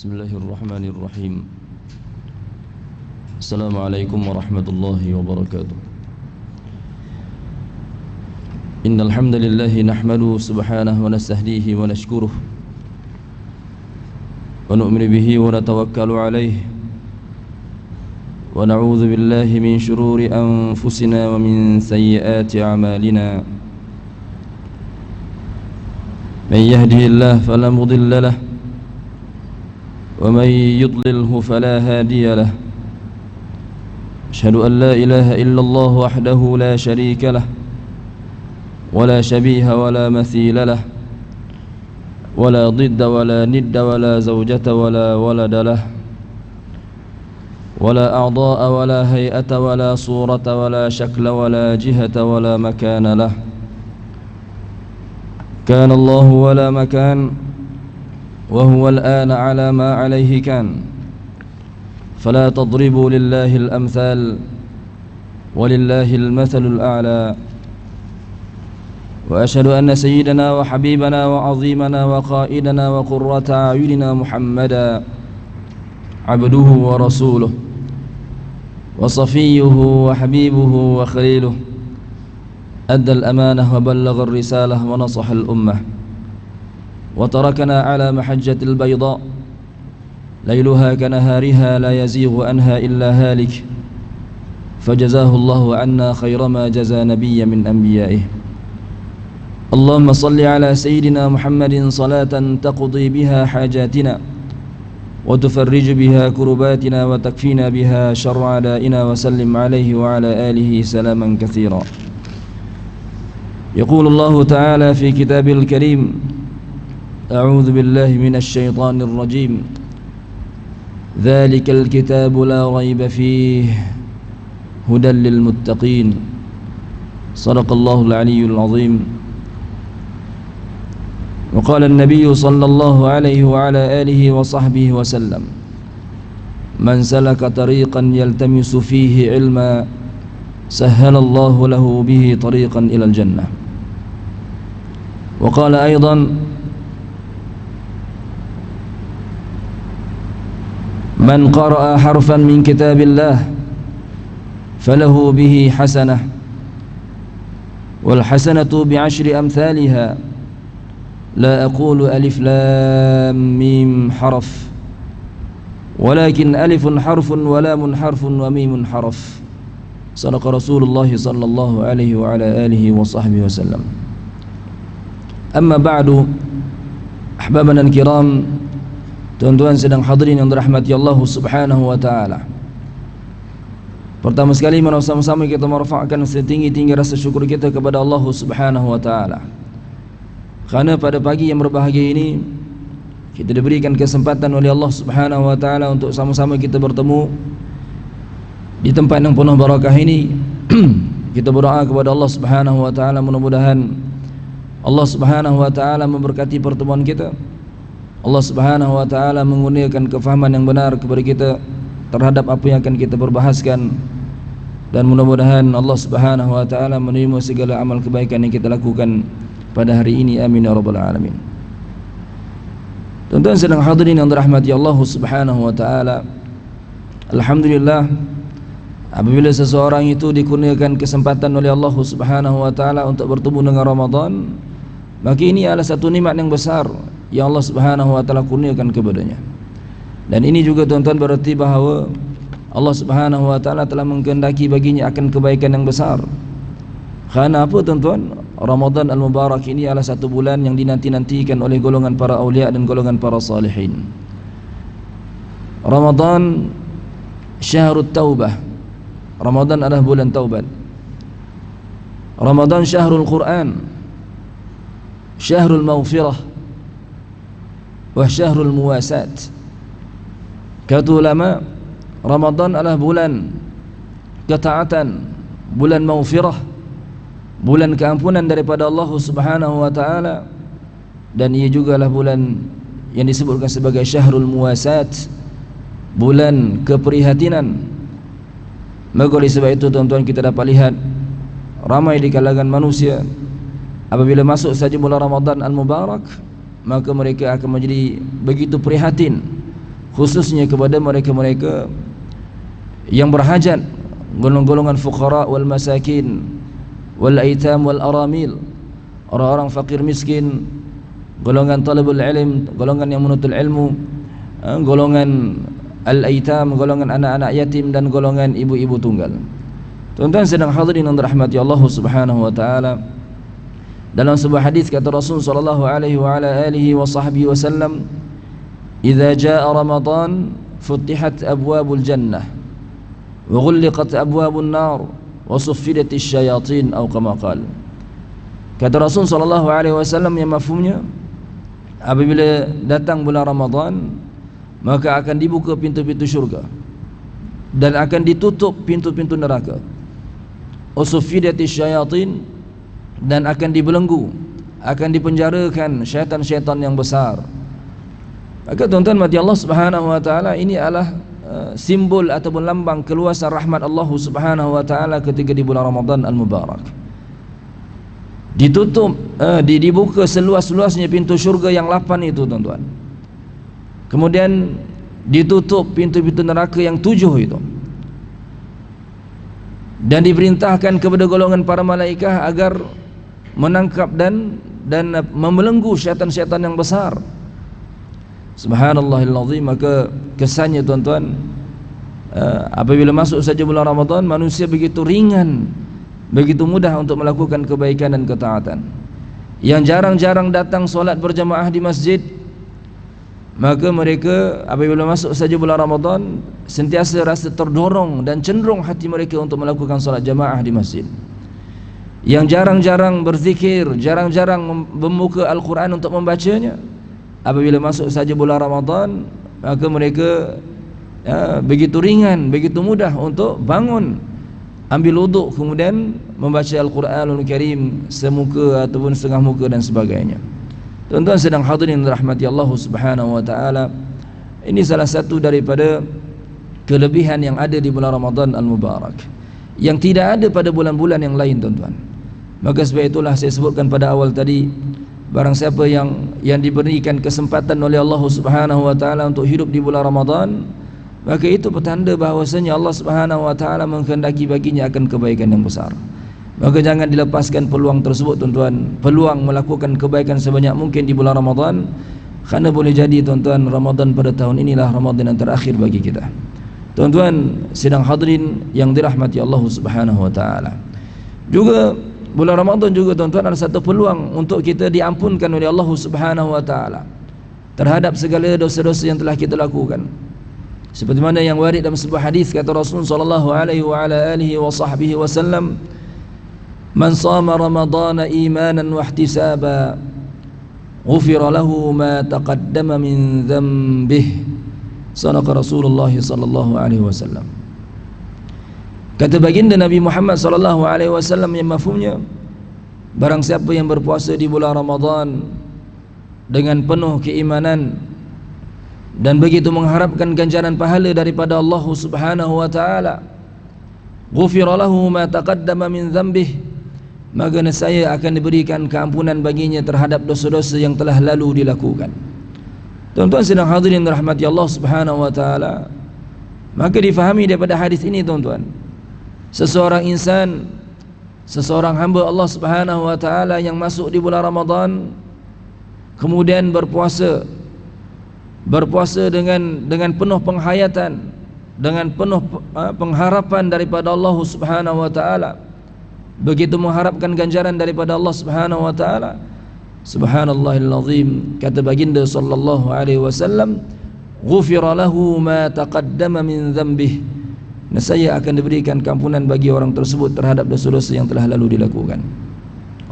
Bismillahirrahmanirrahim. Assalamualaikum warahmatullahi wabarakatuh. Innal hamdalillah nahmaduhu subhanahu wa nastahdihi wa nashkuruh wa nu'minu bihi wa natawakkalu alayhi wa na'udzu billahi min shururi anfusina wa min sayyiati a'malina. Man yahdihillahu fala mudilla lahu ومن يضلله فلا هادي له أشهد أن لا إله إلا الله وحده لا شريك له ولا شبيه ولا مثيل له ولا ضد ولا ند ولا زوجة ولا ولد له ولا أعضاء ولا هيئة ولا صورة ولا شكل ولا جهة ولا مكان له كان الله ولا مكان وهو الآن على ما عليه كان فلا تضربوا لله الأمثال ولله المثل الأعلى وأشهد أن سيدنا وحبيبنا وعظيمنا وقائدنا وقرة أعيننا محمدا عبده ورسوله وصفيه وحبيبه وخليله أدى الأمانة وبلغ الرسالة ونصح الأمة وتركنا على محجة البيضاء ليلها كنهارها لا يزيغ عنها إلا هالك فجزاه الله عنا خير ما جزى نبيا من أنبيائه. اللهم صل على سيدنا محمد صلاة تقضي بها حاجاتنا وتفرج بها كرباتنا وتكفينا بها شر أعدائنا وسلم عليه وعلى آله سلاما كثيرا. يقول الله تعالى في كتابه الكريم: أعوذ بالله من الشيطان الرجيم ذلك الكتاب لا ريب فيه هدى للمتقين صدق الله العلي العظيم. وقال النبي صلى الله عليه وعلى آله وصحبه وسلم: من سلك طريقا يلتمس فيه علما سهل الله له به طريقا إلى الجنة. وقال أيضا: من قرأ حرفا من كتاب الله فله به حسنة والحسنة بعشر أمثالها لا أقول ألف لام ميم حرف ولكن ألف حرف ولام حرف وميم حرف. صدق رسول الله صلى الله عليه وعلى آله وصحبه وسلم. أما بعد أحبابنا الكرام, tuan-tuan sedang hadirin yang dirahmati Allah Subhanahu wa taala. Pertama sekali mari sama-sama kita merafakkan setinggi-tinggi rasa syukur kita kepada Allah Subhanahu wa taala. Karena pada pagi yang berbahagia ini kita diberikan kesempatan oleh Allah Subhanahu wa taala untuk sama-sama kita bertemu di tempat yang penuh barakah ini. Kita berdoa kepada Allah Subhanahu wa taala, mudah-mudahan Allah Subhanahu wa taala memberkati pertemuan kita. Allah Subhanahu wa taala mengurniakan kefahaman yang benar kepada kita terhadap apa yang akan kita berbahaskan, dan mudah-mudahan Allah Subhanahu wa taala menerima segala amal kebaikan yang kita lakukan pada hari ini. Amin ya rabbal alamin. Tuan-tuan sedang hadirin yang dirahmati Allah Subhanahu wa taala, alhamdulillah, apabila seseorang itu dikurniakan kesempatan oleh Allah Subhanahu wa taala untuk bertemu dengan Ramadan, maka ini adalah satu nikmat yang besar yang Allah Subhanahu wa taala kurniakan kepadanya. Dan ini juga tuan-tuan berarti bahawa Allah Subhanahu wa taala telah mengkehendaki baginya akan kebaikan yang besar. Kerana apa tuan-tuan? Ramadan al-Mubarak ini adalah satu bulan yang dinanti-nantikan oleh golongan para awliya dan golongan para salihin. Ramadan syahrut taubah. Ramadan adalah bulan taubat. Ramadan syahrul Quran, syahrul maghfirah wa syahrul muwasat. Kata ulama, Ramadan adalah bulan ketaatan, bulan maghfirah, bulan keampunan daripada Allah Subhanahu wa taala, dan ia juga adalah bulan yang disebutkan sebagai syahrul muwasat, bulan keprihatinan. Maka oleh sebab itu tuan-tuan, kita dapat lihat ramai di kalangan manusia apabila masuk saja bulan Ramadan al-Mubarak, maka mereka akan menjadi begitu prihatin khususnya kepada mereka-mereka yang berhajat, golongan-golongan fuqara wal masakin wal aitam wal aramil, orang-orang fakir miskin, golongan talabul ilm, golongan yang menuntut ilmu, golongan al-aitam, golongan anak-anak yatim, dan golongan ibu-ibu tunggal. Tuan-tuan sedang hadirin yang dirahmati Allah Subhanahu wa taala, dalam sebuah hadis kata Rasul sallallahu alaihi wa ala alihi wa sahbihi wasallam, "Idza jaa Ramadan futihat abwabul jannah wa ghulliqat abwabun nar wa suffidatis syayatin," atau kama qala. Kata Rasul sallallahu alaihi wasallam yang mafhumnya, apabila datang bulan Ramadan, maka akan dibuka pintu-pintu syurga dan akan ditutup pintu-pintu neraka. Usuffidatis syayatin, dan akan dibelenggu, akan dipenjarakan syaitan-syaitan yang besar. Maka tuan-tuan mati Allah Subhanahu wa taala, ini adalah simbol ataupun lambang keluasan rahmat Allah Subhanahu wa taala ketika di bulan Ramadan al-Mubarak. Ditutup, dibuka seluas-luasnya pintu syurga yang 8 itu tuan-tuan. Kemudian ditutup pintu-pintu neraka yang 7 itu. Dan diperintahkan kepada golongan para malaikat agar menangkap dan membelenggu syaitan-syaitan yang besar. Subhanallahil azim. Maka kesannya tuan-tuan, apabila masuk saja bulan Ramadan, manusia begitu ringan, begitu mudah untuk melakukan kebaikan dan ketaatan. Yang jarang-jarang datang solat berjamaah di masjid, maka mereka apabila masuk saja bulan Ramadan sentiasa rasa terdorong dan cenderung hati mereka untuk melakukan solat jamaah di masjid. Yang jarang-jarang berzikir, jarang-jarang membuka Al-Quran untuk membacanya, apabila masuk saja bulan Ramadan, maka mereka begitu ringan, begitu mudah untuk bangun, ambil wuduk, kemudian membaca Al-Quranul Karim semuka ataupun setengah muka dan sebagainya. Tuan-tuan sedang hadirin rahmati Allah Subhanahu wa taala, ini salah satu daripada kelebihan yang ada di bulan Ramadan al-Mubarak yang tidak ada pada bulan-bulan yang lain tuan-tuan. Maka sebab itulah saya sebutkan pada awal tadi, barang siapa yang diberikan kesempatan oleh Allah Subhanahu wa taala untuk hidup di bulan Ramadan, maka itu petanda bahawasanya Allah Subhanahu wa taala menghendaki baginya akan kebaikan yang besar. Maka jangan dilepaskan peluang tersebut tuan-tuan, peluang melakukan kebaikan sebanyak mungkin di bulan Ramadan, kerana boleh jadi tuan-tuan Ramadan pada tahun inilah Ramadan yang terakhir bagi kita. Tuan-tuan sedang hadirin yang dirahmati Allah Subhanahu wa taala, juga bulan Ramadan juga tuan-tuan ada satu peluang untuk kita diampunkan oleh Allah Subhanahu wa taala terhadap segala dosa-dosa yang telah kita lakukan. Seperti mana yang warid dalam sebuah hadis kata Rasul sallallahu alaihi wa ala alihi wa sahbihi wasallam, "Man shama Ramadhana imanan wa ihtisaba, ghufira lahu ma taqaddama min dhanbihi." Sadaqa Rasulullah sallallahu alaihi wasallam. Kata baginda Nabi Muhammad sallallahu alaihi wasallam yang mafhumnya, barang siapa yang berpuasa di bulan Ramadan dengan penuh keimanan dan begitu mengharapkan ganjaran pahala daripada Allah Subhanahu wa taala, ghufira lahu ma taqaddama min dhanbihi, maka nescaya akan diberikan keampunan baginya terhadap dosa-dosa yang telah lalu dilakukan. Tuan-tuan sedang hadirin rahmati Allah Subhanahu wa taala, maka difahami daripada hadis ini tuan-tuan, seseorang insan, seseorang hamba Allah Subhanahu wa taala yang masuk di bulan Ramadan kemudian berpuasa dengan penuh penghayatan, dengan penuh pengharapan daripada Allah Subhanahu wa taala, begitu mengharapkan ganjaran daripada Allah Subhanahu wa taala. Subhanallahil azim, kata baginda sallallahu alaihi wasallam, ghufira lahu ma taqaddama min dhanbihi, nescaya akan diberikan keampunan bagi orang tersebut terhadap dosa-dosa yang telah lalu dilakukan.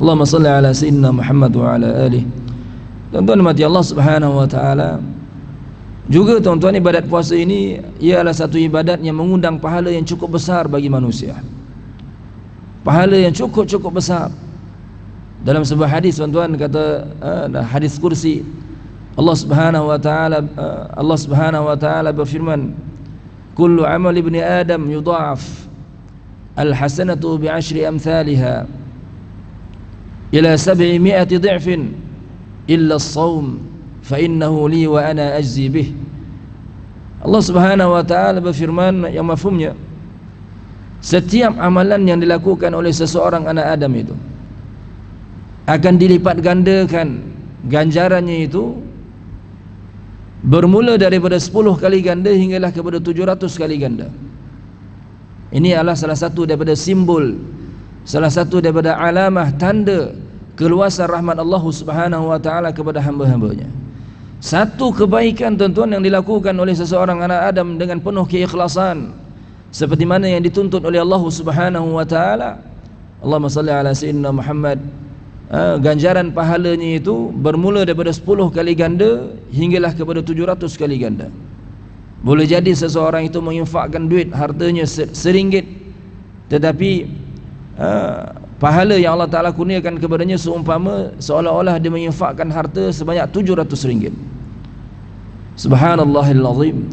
Allahumma salli ala sayyidina Muhammad wa ala alihi. Tuan-tuan mati Allah Subhanahu wa taala, juga tuan-tuan ibadat puasa ini ialah satu ibadat yang mengundang pahala yang cukup besar bagi manusia, pahala yang cukup besar. Dalam sebuah hadis tuan-tuan kata hadis kursi, Allah Subhanahu wa taala berfirman, kullu amal ibni Adam yudha'af al-hasanatu bi'ashri amthaliha ila 700 dha'fin illa as-sawm fa innahu li wa ana ajzi bih. Allah Subhanahu wa taala berfirman yang mafhumnya, setiap amalan yang dilakukan oleh seseorang anak Adam itu akan dilipat gandakan ganjarannya itu bermula daripada 10 kali ganda hinggalah kepada 700 kali ganda. Ini adalah salah satu daripada simbol, salah satu daripada alamah tanda keluasan rahmat Allah Subhanahu wa taala kepada hamba-hambanya. Satu kebaikan tuan-tuan yang dilakukan oleh seseorang anak Adam dengan penuh keikhlasan seperti mana yang dituntut oleh Allah Subhanahu wa taala, Allahumma salli ala sayyidina Muhammad, ganjaran pahalanya itu bermula daripada 10 kali ganda hinggalah kepada 700 kali ganda. Boleh jadi seseorang itu menginfakkan duit, hartanya RM1, tetapi pahala yang Allah Ta'ala kurniakan kepadanya seumpama seolah-olah dia menginfakkan harta sebanyak RM700. Subhanallahil azim.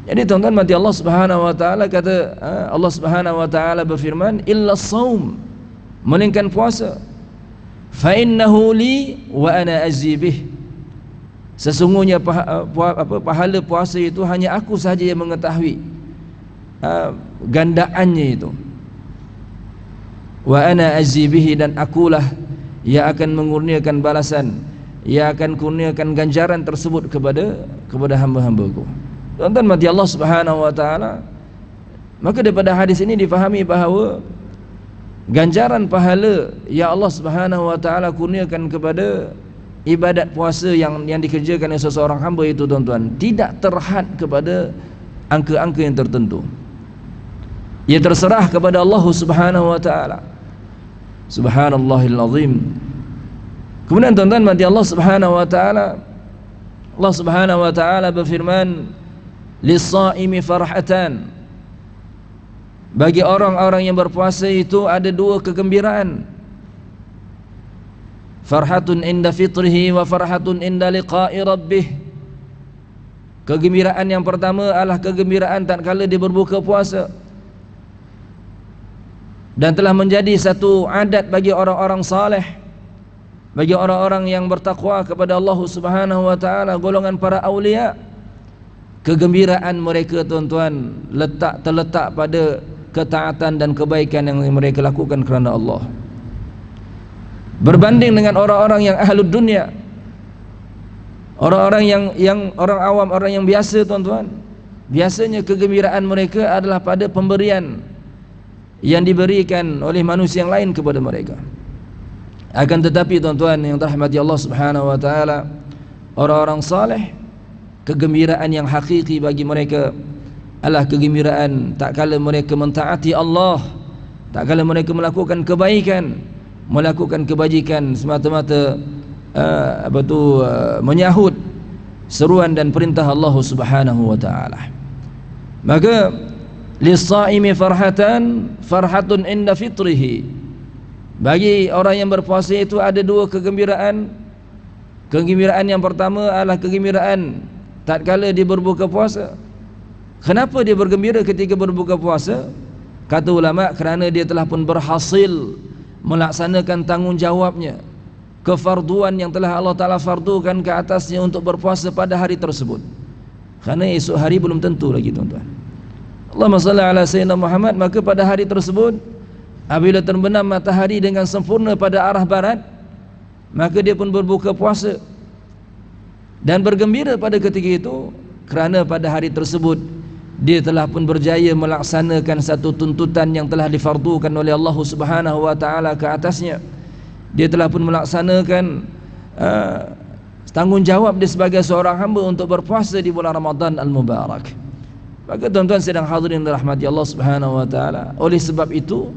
Jadi tuan-tuan mati Allah Subhanahu wa taala kata, Allah Subhanahu wa taala berfirman, illa shaum, melainkan puasa, fa innahu li wa ana azibih, sesungguhnya pahala puasa itu hanya aku sahaja yang mengetahui gandaannya itu. Wa ana azibihi, dan akulah yang akan mengurniakan balasan, yang akan kurniakan ganjaran tersebut kepada hamba-hambaku. Tuan-tuan mati Allah Subhanahu wa taala, maka daripada hadis ini difahami bahawa ganjaran pahala yang Allah Subhanahu wa taala kurniakan kepada ibadat puasa yang dikerjakan oleh seseorang hamba itu tuan-tuan tidak terhad kepada angka-angka yang tertentu. Ia terserah kepada Allah Subhanahu wa taala. Subhanallahil azim. Kemudian tuan-tuan mati Allah Subhanahu wa taala, Allah Subhanahu wa taala berfirman, lis-shaimi farhatan, bagi orang-orang yang berpuasa itu ada 2 kegembiraan. Farhatun inda fitrihi wa farhatun inda liqa'i rabbih. Kegembiraan yang pertama adalah kegembiraan tatkala dia berbuka puasa, dan telah menjadi satu adat bagi orang-orang saleh, bagi orang-orang yang bertakwa kepada Allah Subhanahu wa taala, golongan para aulia. Kegembiraan mereka tuan-tuan terletak pada ketaatan dan kebaikan yang mereka lakukan kerana Allah, berbanding dengan orang-orang yang ahlud dunia, orang-orang yang orang awam, orang yang biasa tuan-tuan. Biasanya kegembiraan mereka adalah pada pemberian yang diberikan oleh manusia yang lain kepada mereka. Akan tetapi tuan-tuan yang dirahmati Allah Subhanahu wa taala, orang-orang saleh, kegembiraan yang hakiki bagi mereka adalah kegembiraan tak kala mereka mentaati Allah, tak kala mereka melakukan kebaikan, melakukan kebajikan semata-mata menyahut seruan dan perintah Allah Subhanahu wa taala. Maka lis-shaimi farhatun inda fitrihi, bagi orang yang berpuasa itu ada 2 kegembiraan. Kegembiraan yang pertama adalah kegembiraan tatkala dia berbuka puasa. Kenapa dia bergembira ketika berbuka puasa? Kata ulama, kerana dia telah pun berhasil melaksanakan tanggungjawabnya, kefarduan yang telah Allah Ta'ala fardukan ke atasnya untuk berpuasa pada hari tersebut. Kerana esok hari belum tentu lagi tuan-tuan. Allahumma salli ala sayyidina Muhammad. Maka pada hari tersebut, apabila terbenam matahari dengan sempurna pada arah barat, maka dia pun berbuka puasa dan bergembira pada ketika itu, kerana pada hari tersebut dia telah pun berjaya melaksanakan satu tuntutan yang telah difardukan oleh Allah Subhanahu wa taala ke atasnya. Dia telah pun melaksanakan tanggungjawab dia sebagai seorang hamba untuk berpuasa di bulan Ramadan al-Mubarak. Maka tuan-tuan sedang hadirin dirahmati Allah Subhanahu wa taala, oleh sebab itu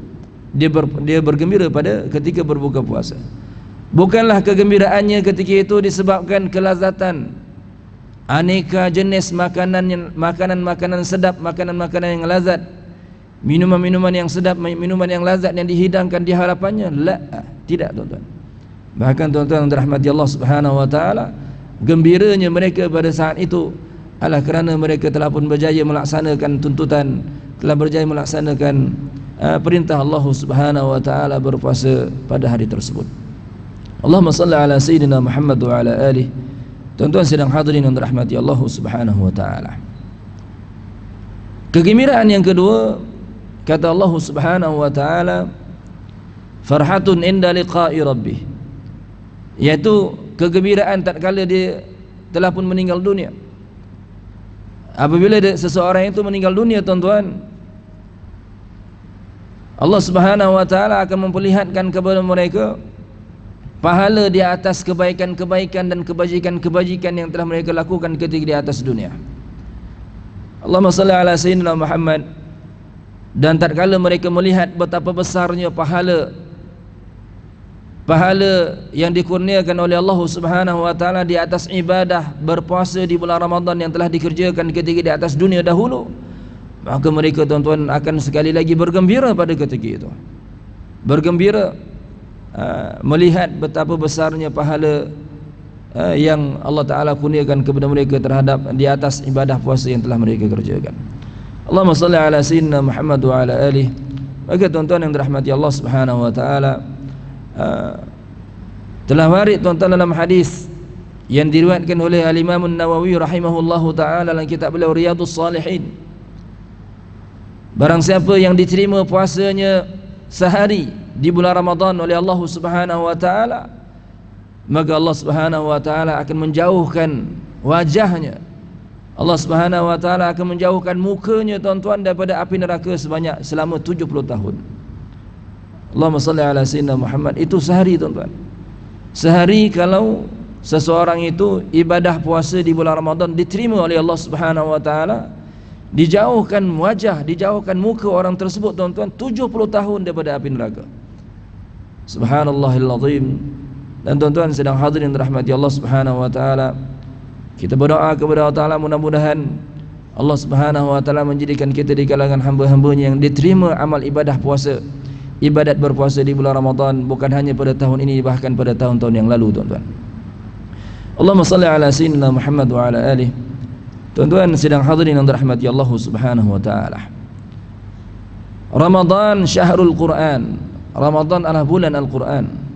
dia bergembira pada ketika berbuka puasa. Bukanlah kegembiraannya ketika itu disebabkan kelazatan aneka jenis makanan sedap, makanan yang lazat, minuman-minuman yang sedap, minuman yang lazat yang dihidangkan di hadapannya. La, tidak tuan-tuan. Bahkan tuan-tuan yang dirahmati Allah Subhanahu wa taala, gembiranya mereka pada saat itu adalah kerana mereka telah pun berjaya melaksanakan tuntutan, telah berjaya melaksanakan perintah Allah Subhanahu wa taala berpuasa pada hari tersebut. Allahumma salli ala sayyidina Muhammad wa ala alihi. Tuan-tuan sedang hadirin yang dirahmati Allah Subhanahu wa taala. Kegembiraan yang kedua, kata Allah Subhanahu wa taala, farhatun inda liqa'i rabbih, yaitu kegembiraan tatkala dia telah pun meninggal dunia. Apabila seseorang itu meninggal dunia, tuan-tuan, Allah Subhanahu wa taala akan memperlihatkan kepada mereka pahala di atas kebaikan-kebaikan dan kebajikan-kebajikan yang telah mereka lakukan ketika di atas dunia. Allahumma salli ala sayyidina Muhammad. Dan tatkala mereka melihat betapa besarnya pahala yang dikurniakan oleh Allah Subhanahu wa taala di atas ibadah berpuasa di bulan Ramadan yang telah dikerjakan ketika di atas dunia dahulu, maka mereka, tuan-tuan, akan sekali lagi bergembira pada ketika itu. Bergembira melihat betapa besarnya pahala yang Allah Ta'ala kurniakan kepada mereka terhadap di atas ibadah puasa yang telah mereka kerjakan. Allahumma salli ala sayyidina Muhammad wa ala alihi. Maka, tuan-tuan yang dirahmati Allah Subhanahu wa taala, telah warid, tuan-tuan, dalam hadis yang diriwayatkan oleh Al-Imam An-Nawawi rahimahullahu taala dalam kitab beliau Riyadhus Shalihin, barang siapa yang diterima puasanya sehari di bulan Ramadan oleh Allah Subhanahu wa taala, maka Allah Subhanahu wa taala akan menjauhkan wajahnya, Allah Subhanahu wa taala akan menjauhkan mukanya, tuan-tuan, daripada api neraka selama 70 tahun. Allahumma salli ala sayyidina Muhammad. Itu sehari, tuan-tuan. Sehari kalau seseorang itu ibadah puasa di bulan Ramadan diterima oleh Allah Subhanahu wa taala, dijauhkan wajah, dijauhkan muka orang tersebut, tuan-tuan, 70 tahun daripada api neraka. Subhanallahil azim. Dan, tuan-tuan sedang hadirin dirahmati Allah Subhanahu wa taala, kita berdoa kepada Allah Taala, mudah-mudahan Allah Subhanahu wa taala menjadikan kita di kalangan hamba-hambanya yang diterima amal ibadah puasa, ibadat berpuasa di bulan Ramadan, bukan hanya pada tahun ini, bahkan pada tahun-tahun yang lalu, tuan-tuan. Allahumma salli ala sayyidina Muhammad wa ala alihi. Tuan-tuan sedang hadirin yang dirahmati Allah Subhanahu wa taala, Ramadan syahrul Quran. Ramadan adalah bulan Al-Quran.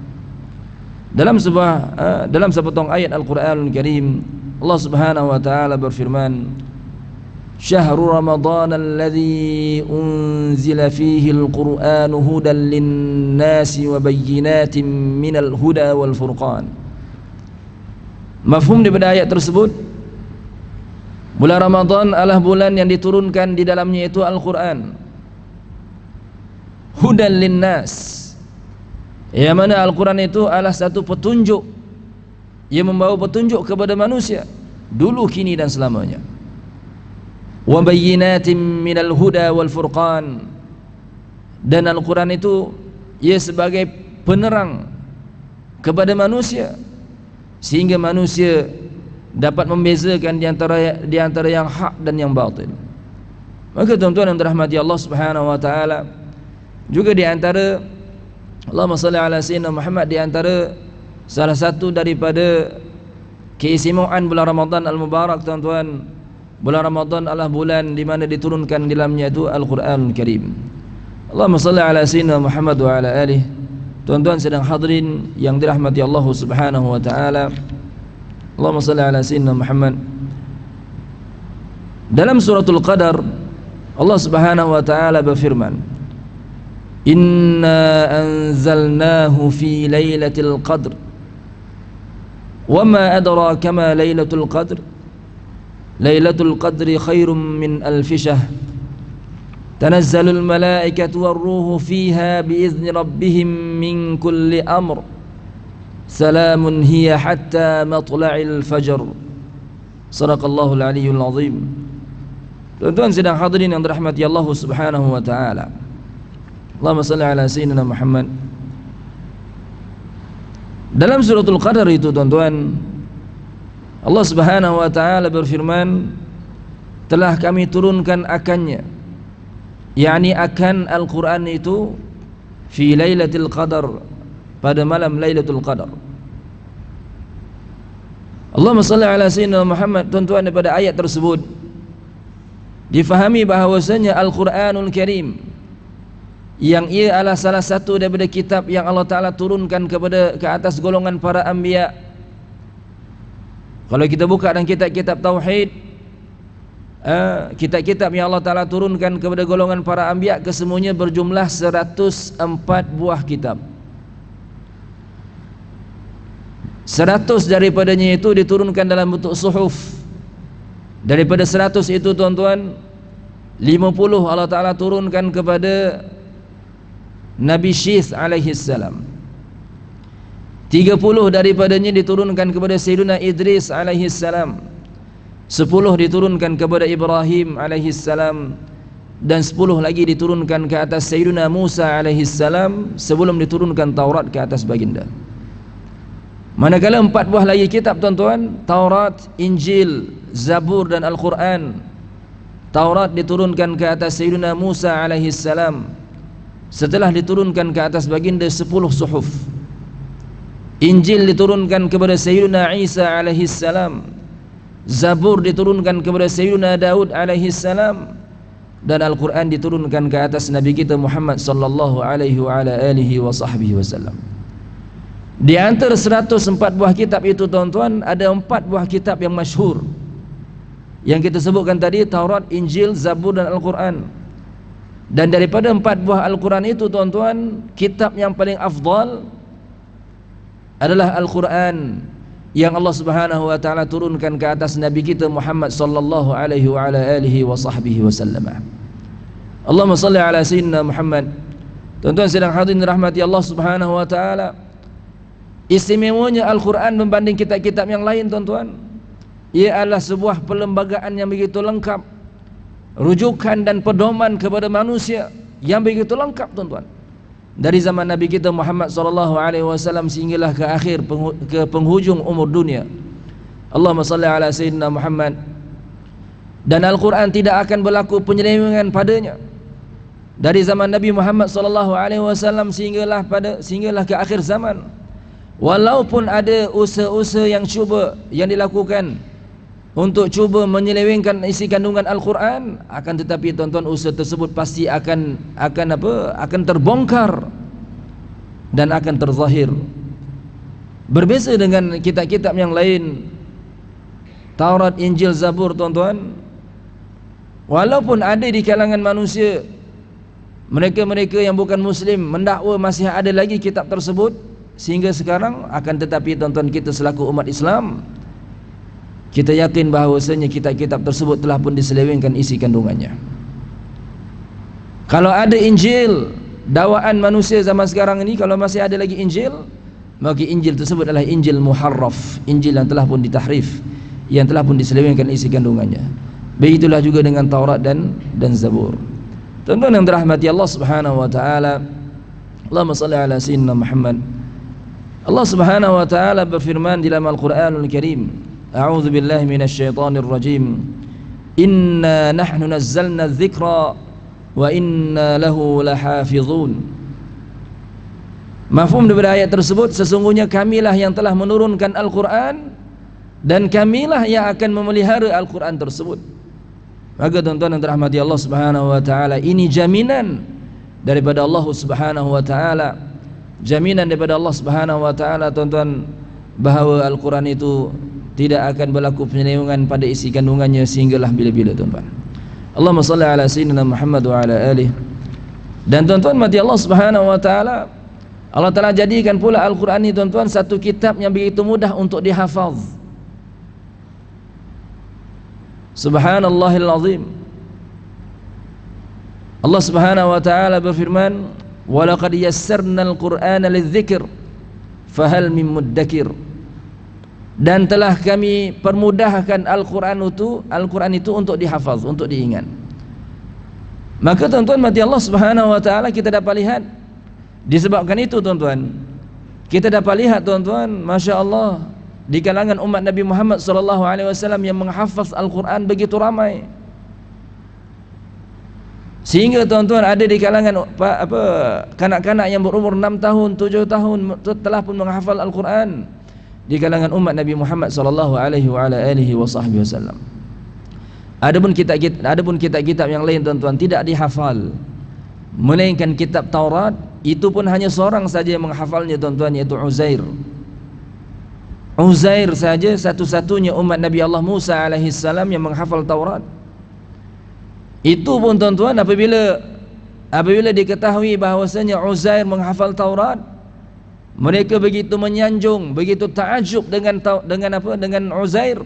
Dalam sepotong ayat Al-Quranul Karim, Allah Subhanahu wa taala berfirman, syahrul Ramadan alladzi unzila fihi al-Qur'anu hudan lin-nasi wa bayyinatin minal huda wal furqan. Mafhum daripada ayat tersebut, bulan Ramadan adalah bulan yang diturunkan di dalamnya itu Al-Quran, hudan linnas, yang mana Al-Quran itu adalah satu petunjuk yang membawa petunjuk kepada manusia dulu, kini, dan selamanya. Wa bayyinatin minal huda wal furqan, dan Al-Quran itu ia sebagai penerang kepada manusia sehingga manusia dapat membezakan di antara yang hak dan yang batil. Maka, tuan-tuan yang dirahmati Allah Subhanahu wa taala, juga di antara, Allahumma salli ala sayyidina Muhammad, di antara salah satu daripada keistimewaan bulan Ramadan al-Mubarak, tuan-tuan, bulan Ramadan adalah bulan di mana diturunkan di dalamnya itu Al-Quranul Karim. Allahumma salli ala sayyidina Muhammad wa ala alihi. Tuan-tuan sedang hadirin yang dirahmati Allah Subhanahu wa taala, Allahumma salli ala sayyidina Muhammad. Dalam suratul Qadar, Allah Subhanahu wa taala berfirman, inna anzalnahu fi lailatul qadr wa ma adraka ma lailatul qadr lailatul qadri khairum min alfi syahr tanazzalul malaikatu warruhu fiha biizni rabbihim min kulli amr salamun hiya hatta matla'il fajr. Sadaqallahul aliyyul azim. Tuan-tuan sedang hadirin yang dirahmati Allah Subhanahu wa taala, Allahumma salli ala sayyidina Muhammad. Dalam suratul Qadar itu, tuan-tuan, Allah Subhanahu wa taala berfirman, telah kami turunkan akannya, yakni akan Al-Quran itu, fi lailatul qadar, pada malam Lailatul Qadar. Allahumma salli ala sayyidina Muhammad. Tuan-tuan, daripada ayat tersebut difahami bahawasanya Al-Quranul Karim, yang ia adalah salah satu daripada kitab yang Allah Ta'ala turunkan ke atas golongan para anbiya. Kalau kita buka dalam kitab-kitab tauhid, kitab-kitab yang Allah Ta'ala turunkan kepada golongan para anbiya kesemuanya berjumlah 104 buah kitab. 100 daripadanya itu diturunkan dalam bentuk suhuf. Daripada 100 itu tuan-tuan, 50 Allah Ta'ala turunkan kepada Nabi Syith alaihi salam. 30 daripadanya diturunkan kepada Sayyidina Idris alaihi salam. 10 diturunkan kepada Ibrahim alaihi salam, dan 10 lagi diturunkan ke atas Sayyidina Musa alaihi salam sebelum diturunkan Taurat ke atas baginda. Manakala 4 buah lagi kitab tuan-tuan, Taurat, Injil, Zabur dan Al-Quran. Taurat diturunkan ke atas Sayyidina Musa alaihi salam setelah diturunkan ke atas baginda 10 suhuf. Injil diturunkan kepada Sayyidina Isa alaihi salam. Zabur diturunkan kepada Sayyidina Daud alaihi salam, dan Al-Quran diturunkan ke atas Nabi kita Muhammad sallallahu alaihi wa ala alihi wa sahbihi wasallam. Di antara 104 buah kitab itu tuan-tuan, ada 4 buah kitab yang masyhur yang kita sebutkan tadi, Taurat, Injil, Zabur dan Al-Quran. Dan daripada 4 buah Al-Quran itu tuan-tuan, kitab yang paling afdal adalah Al-Quran yang Allah Subhanahu wa taala turunkan ke atas Nabi kita Muhammad sallallahu alaihi wa ala alihi wa sahbihi wasallam. Allahumma salli ala sayyidina Muhammad. Tuan-tuan sedang hadirin rahmati Allah Subhanahu wa taala, istimewanya Al-Quran membanding kitab-kitab yang lain tuan-tuan, ia adalah sebuah perlembagaan yang begitu lengkap, rujukan dan pedoman kepada manusia yang begitu lengkap tuan-tuan. Dari zaman Nabi kita Muhammad sallallahu alaihi wasallam sehinggalah ke akhir, ke penghujung umur dunia. Allahumma salli ala sayyidina Muhammad. Dan Al-Quran tidak akan berlaku penyelewengan padanya dari zaman Nabi Muhammad sallallahu alaihi wasallam sehinggalah ke akhir zaman. Walaupun ada usaha-usaha yang dilakukan untuk cuba menyelewengkan isi kandungan Al-Quran, akan tetapi tuan-tuan, usaha tersebut pasti akan terbongkar dan akan terzahir. Berbeza dengan kitab-kitab yang lain, Taurat, Injil, Zabur tuan-tuan, walaupun ada di kalangan manusia mereka-mereka yang bukan muslim mendakwa masih ada lagi kitab tersebut sehingga sekarang, akan tetapi tuan-tuan, kita selaku umat Islam, kita yakin bahawasanya kitab-kitab tersebut telah pun diselewengkan isi kandungannya. Kalau ada Injil, dakwaan manusia zaman sekarang ini, kalau masih ada lagi Injil, maka Injil tersebut adalah Injil muharraf, Injil yang telah pun ditahrif, yang telah pun diselewengkan isi kandungannya. Begitulah juga dengan Taurat dan Zabur. Tuan-tuan yang dirahmati Allah Subhanahu wa taala, Allahumma shalli ala sayyidina Muhammad. Allah Subhanahu wa taala berfirman di dalam Al-Qur'anul Karim, A'udzu billahi minasyaitonir rajim. Inna nahnu nazzalna adh-dhikra wa inna lahu lahafizun. Mafhum daripada ayat tersebut, sesungguhnya kamilah yang telah menurunkan Al-Quran dan kamilah yang akan memelihara Al-Quran tersebut. Maka tuan-tuan yang dirahmati Allah Subhanahu wa taala, ini jaminan daripada Allah Subhanahu wa taala, jaminan daripada Allah Subhanahu wa taala tuan-tuan, bahawa Al-Quran itu tidak akan berlaku penyelewengan pada isi kandungannya sehinggalah bila-bila tuan-tuan. Allahumma salli ala sayyidina Muhammad wa ala alihi. Dan tuan-tuan mati Allah Subhanahu wa taala, Allah Taala jadikan pula Al-Quran ini tuan-tuan satu kitab yang begitu mudah untuk dihafaz. Subhanallahil azim. Allah Subhanahu wa taala berfirman, "Wa laqad yassarnal Qur'ana lidzikr fahal min muddakir." Dan telah kami permudahkan Al-Quran itu untuk dihafaz, untuk diingat. Maka tuan-tuan mati Allah Subhanahu wa taala, kita dapat lihat disebabkan itu tuan-tuan, kita dapat lihat tuan-tuan, Masya Allah, di kalangan umat Nabi Muhammad sallallahu alaihi wasallam yang menghafaz Al-Quran begitu ramai, sehingga tuan-tuan ada di kalangan kanak-kanak yang berumur 6 tahun, 7 tahun telah pun menghafal Al-Quran di kalangan umat Nabi Muhammad sallallahu alaihi wa ala alihi wasallam. Adapun kitab-kitab yang lain tuan-tuan tidak dihafal, melainkan kitab Taurat itu pun hanya seorang saja yang menghafalnya tuan-tuan, yaitu Uzair. Uzair saja satu-satunya umat Nabi Allah Musa alaihi salam yang menghafal Taurat. Itu pun tuan-tuan apabila diketahui bahawasanya Uzair menghafal Taurat, mereka begitu menyanjung, begitu ta'ajub dengan Uzair,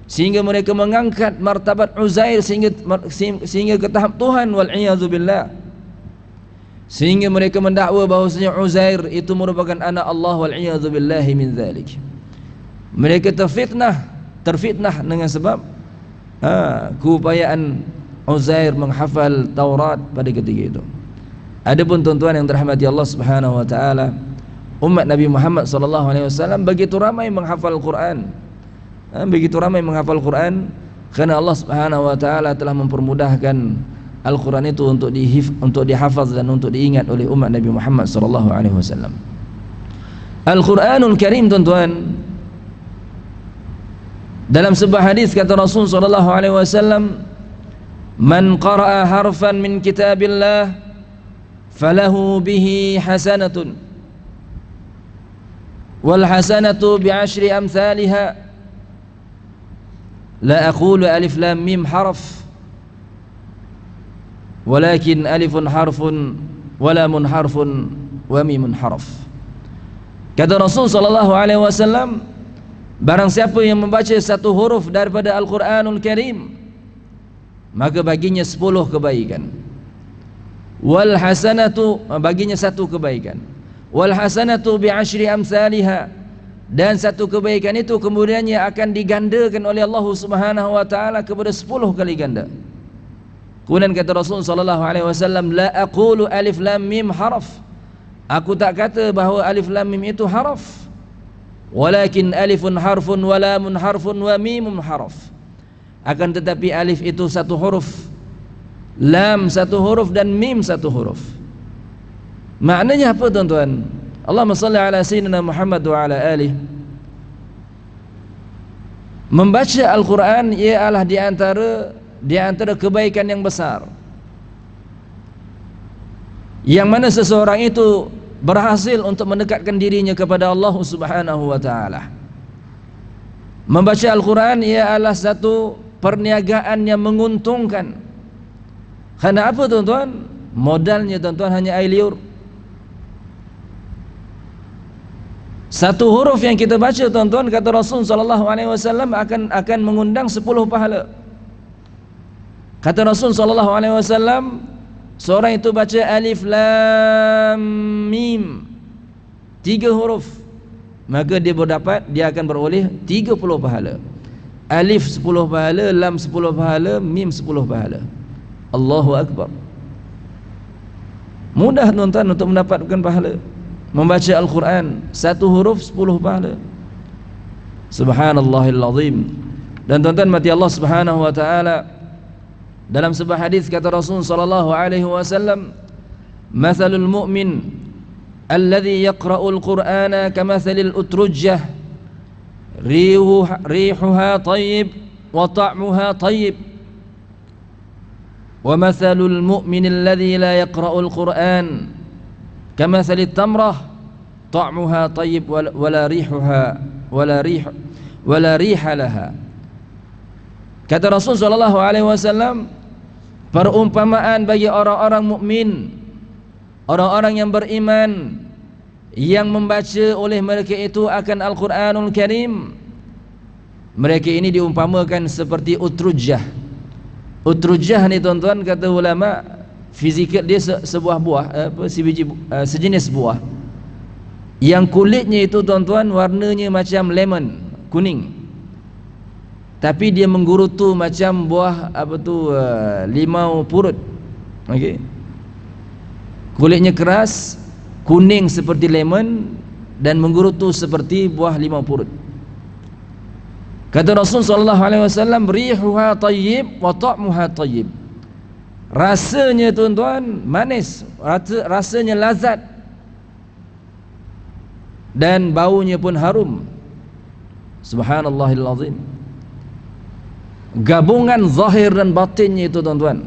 sehingga mereka mengangkat martabat Uzair sehingga ke tahap Tuhan, wal iyadzu billah. Sehingga mereka mendakwa bahawasanya Uzair itu merupakan anak Allah, wal iyadzu billahi min dzalik. Mereka terfitnah dengan sebab keupayaan Uzair menghafal Taurat pada ketika itu. Adapun tuan-tuan yang dirahmati Allah Subhanahu wa taala, umat Nabi Muhammad sallallahu alaihi wasallam begitu ramai menghafal Quran. Begitu ramai menghafal Quran kerana Allah Subhanahu wa taala telah mempermudahkan Al-Quran itu untuk dihafaz dan untuk diingat oleh umat Nabi Muhammad sallallahu alaihi wasallam. Al-Quranul Karim tuan-tuan, dalam sebuah hadis kata Rasul sallallahu alaihi wasallam, "Man qara'a harfan min kitabillah falahu bihi hasanatun wal hasanatu bi'ashri amsalha la aqulu alif lam mim harf walakin alifun harfun walamun harfun wa mimun harf." Kata Rasul sallallahu alaihi wasallam, barang siapa yang membaca satu huruf daripada Al-Quranul Karim, maka baginya 10 kebaikan. Wal hasanatu, baginya 1 kebaikan. Wal hasanatu bi'ashri amsalha, dan 1 kebaikan itu kemudiannya akan digandakan oleh Allah Subhanahu wa taala kepada 10 kali ganda. Kemudian kata Rasul sallallahu alaihi wasallam, la aqulu alif lam mim harf, aku tak kata bahawa alif lam mim itu harf, walakin alifun harfun wa lamun harfun wa mimun harf, akan tetapi alif itu 1 huruf, lam 1 huruf, dan mim 1 huruf. Maknanya apa tuan-tuan? Allahumma salli ala sayyidina Muhammad wa ala alihi. Membaca Al-Quran ialah di antara kebaikan yang besar, yang mana seseorang itu berhasil untuk mendekatkan dirinya kepada Allah Subhanahu wa taala. Membaca Al-Quran ialah satu perniagaan yang menguntungkan. Karena apa tuan-tuan? Modalnya tuan-tuan hanya air liur. 1 huruf yang kita baca tuan-tuan, kata Rasul sallallahu alaihi wasallam, akan mengundang 10 pahala. Kata Rasul sallallahu alaihi wasallam, seorang itu baca alif lam mim 3 huruf, maka dia akan beroleh 30 pahala. Alif 10 pahala, lam 10 pahala, mim 10 pahala. Allahu Akbar. Mudah tuan-tuan untuk mendapatkan pahala membaca Al-Quran, 1 huruf 10 pahala. Subhanallahil azim. Dan tuan-tuan mati Allah Subhanahu wa taala, dalam sebuah hadis kata Rasul sallallahu alaihi wasallam, "Mathalul mu'min alladhi yaqra'ul Qur'ana kamathalil utrujjah rihuha tayyib wa ta'muha tayyib wa mathalul mu'min alladhi la yaqra'ul Qur'an kamathalit tamrah ta'muha tayyib wala riha laha." Kata Rasul sallallahu alaihi wasallam, perumpamaan bagi orang-orang mukmin, orang-orang yang beriman, yang membaca oleh mereka itu akan Al-Quranul Karim, mereka ini diumpamakan seperti utrujjah. Utrujjah ni tuan-tuan, kata ulama fizikal dia sebuah buah, sejenis buah yang kulitnya itu tuan-tuan warnanya macam lemon, kuning, tapi dia menggerutu macam buah limau purut. Okey. Kulitnya keras, kuning seperti lemon, dan menggerutu seperti buah limau purut. Kata Rasul sallallahu alaihi wasallam, rihuha tayyib wa ta'muha tayyib. Rasanya tuan-tuan manis, rasanya lazat, dan baunya pun harum. Subhanallahil azim. Gabungan zahir dan batinnya itu tuan-tuan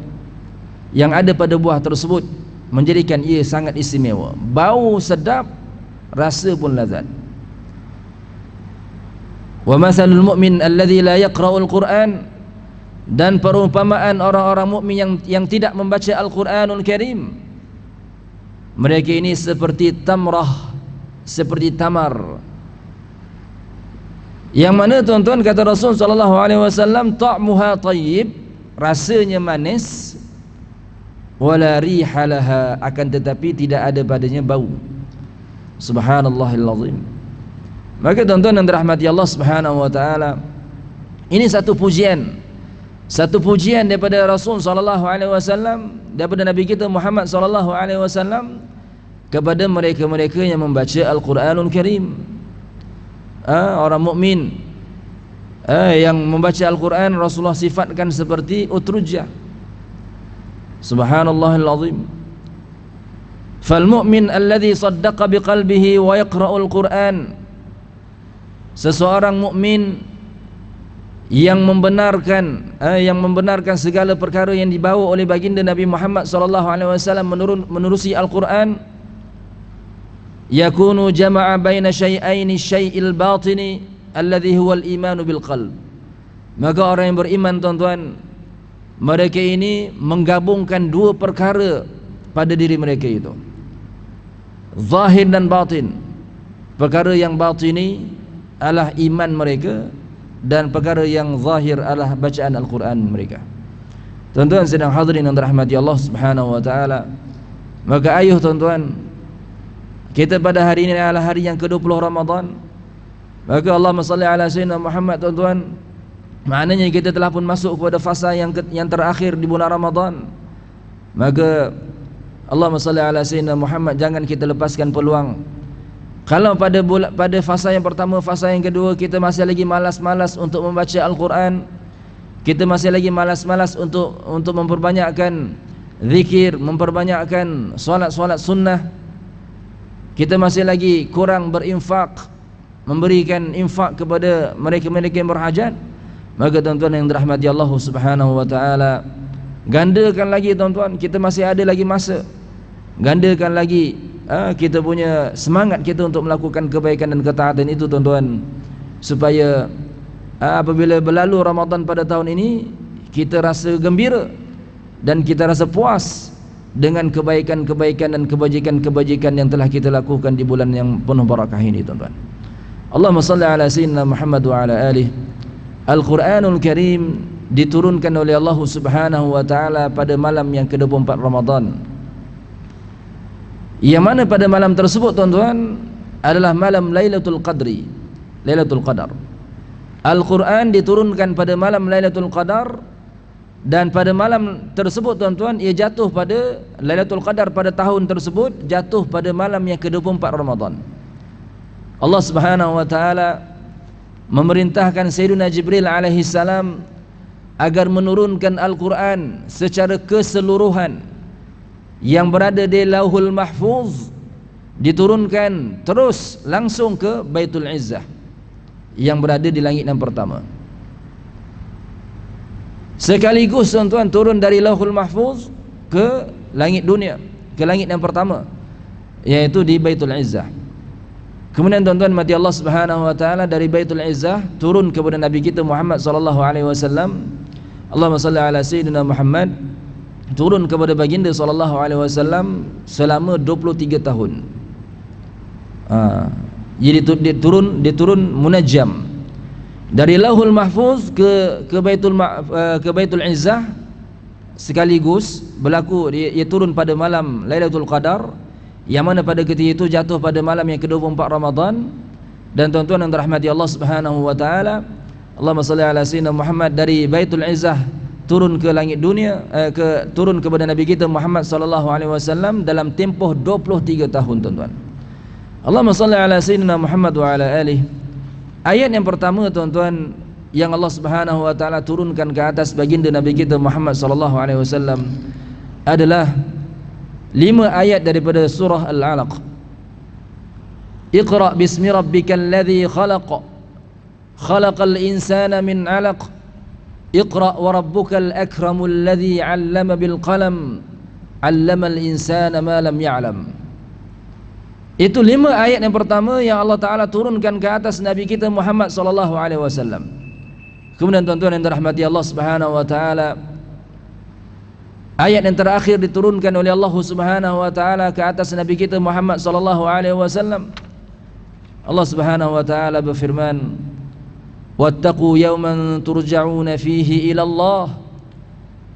yang ada pada buah tersebut menjadikan ia sangat istimewa. Bau sedap, rasa pun lazat. Wa mathalul mu'min alladhi la yaqra'ul Qur'an dan perumpamaan orang-orang mukmin yang tidak membaca Al-Quranul Karim. Mereka ini seperti tamrah, seperti tamar, yang mana tuan-tuan kata Rasul sallallahu alaihi wasallam, ta'muha tayyib, rasanya manis, wala rihalaha, akan tetapi tidak ada padanya bau. Subhanallahil azim. Maka tuan-tuan yang dirahmati Allah Subhanahu wa taala, ini satu pujian daripada Rasul sallallahu alaihi wasallam, daripada Nabi kita Muhammad sallallahu alaihi wasallam kepada mereka-mereka yang membaca Al-Quranul Karim. Orang mukmin yang membaca Al-Quran, Rasulullah sifatkan seperti utrujah. Subhanallahil azim. Fal mu'min alladhi saddaqa biqalbihi wa yaqra'ul Quran, seseorang mukmin yang membenarkan segala perkara yang dibawa oleh baginda Nabi Muhammad sallallahu alaihi wasallam menerusi Al-Quran, yakunu jama'a baina syai'aini, syai'il batini alladhi huwal imanu bil qalb. Maka orang yang beriman tuan-tuan, mereka ini menggabungkan dua perkara pada diri mereka itu, zahir dan batin. Perkara yang batini adalah iman mereka, dan perkara yang zahir adalah bacaan Al-Quran mereka. Tuan-tuan sedang hadirin yang dirahmati Allah Subhanahu wa taala, maka ayuh tuan-tuan, kita pada hari ini adalah hari yang ke-20 Ramadan. Maka Allahumma salli ala sayyidina Muhammad tuan-tuan, maknanya kita telah pun masuk kepada fasa yang terakhir di bulan Ramadan. Maka Allahumma salli ala sayyidina Muhammad, jangan kita lepaskan peluang. Kalau pada fasa yang pertama, fasa yang kedua, kita masih lagi malas-malas untuk membaca Al-Quran, kita masih lagi malas-malas untuk memperbanyakkan zikir, memperbanyakkan solat-solat sunnah, kita masih lagi kurang berinfak, memberikan infak kepada mereka-mereka yang berhajat, maka tuan-tuan yang dirahmati Allah Subhanahu wa taala, gandakan lagi tuan-tuan, kita masih ada lagi masa, gandakan lagi kita punya semangat kita untuk melakukan kebaikan dan ketaatan itu tuan-tuan, supaya apabila berlalu Ramadan pada tahun ini, kita rasa gembira dan kita rasa puas dengan kebaikan-kebaikan dan kebajikan-kebajikan yang telah kita lakukan di bulan yang penuh barakah ini tuan-tuan. Allahumma salli ala sayyidina Muhammad wa ala alihi. Al-Quranul Karim diturunkan oleh Allah Subhanahu wa taala pada malam yang ke-24 Ramadan, yang mana pada malam tersebut tuan-tuan adalah malam Lailatul Qadri, Lailatul Qadar. Al-Quran diturunkan pada malam Lailatul Qadar, dan pada malam tersebut tuan-tuan, ia jatuh pada Lailatul Qadar pada tahun tersebut, jatuh pada malam yang ke-24 Ramadan. Allah Subhanahu wa taala memerintahkan Sayyidina Jibril alaihi salam agar menurunkan Al-Quran secara keseluruhan yang berada di Lauhul Mahfuz, diturunkan terus langsung ke Baitul Izzah yang berada di langit yang pertama. Sekaligus tuan-tuan turun dari Lauhul Mahfuz ke langit dunia, ke langit yang pertama, yaitu di Baitul Izzah. Kemudian tuan-tuan mati Allah Subhanahu wa taala dari Baitul Izzah turun kepada Nabi kita Muhammad sallallahu alaihi wasallam. Allahumma salli ala sayyidina Muhammad, turun kepada baginda sallallahu alaihi wasallam selama 23 tahun. Jadi dia turun munajjam dari Lauhul Mahfuz ke Baitul Izzah sekaligus berlaku. Dia turun pada malam Lailatul Qadar, yang mana pada ketika itu jatuh pada malam yang ke-24 Ramadan. Dan tuan-tuan yang dirahmati Allah Subhanahu wa taala, Allahumma salli ala sayyidina Muhammad, dari Baitul Izzah turun ke langit dunia, turun kepada Nabi kita Muhammad sallallahu alaihi wasallam dalam tempoh 23 tahun tuan-tuan. Allahumma salli ala sayyidina Muhammad wa ala alihi. Ayat yang pertama tuan-tuan yang Allah Subhanahu wa taala turunkan ke atas baginda Nabi kita Muhammad sallallahu alaihi wasallam adalah 5 ayat daripada surah Al-Alaq. Iqra bismi rabbikal ladzi khalaq, khalaqal insana min 'alaq, Iqra wa rabbukal akramul ladzi 'allama bil qalam, 'allamal insana ma lam ya'lam. Itu 5 ayat yang pertama yang Allah Ta'ala turunkan ke atas Nabi kita Muhammad sallallahu alaihi wasallam. Kemudian tuan-tuan yang dirahmati Allah Subhanahu wa taala, ayat yang terakhir diturunkan oleh Allah Subhanahu wa taala ke atas Nabi kita Muhammad sallallahu alaihi wasallam. Allah Subhanahu wa taala berfirman, "Wattaqu yawman turja'una fihi ila Allah,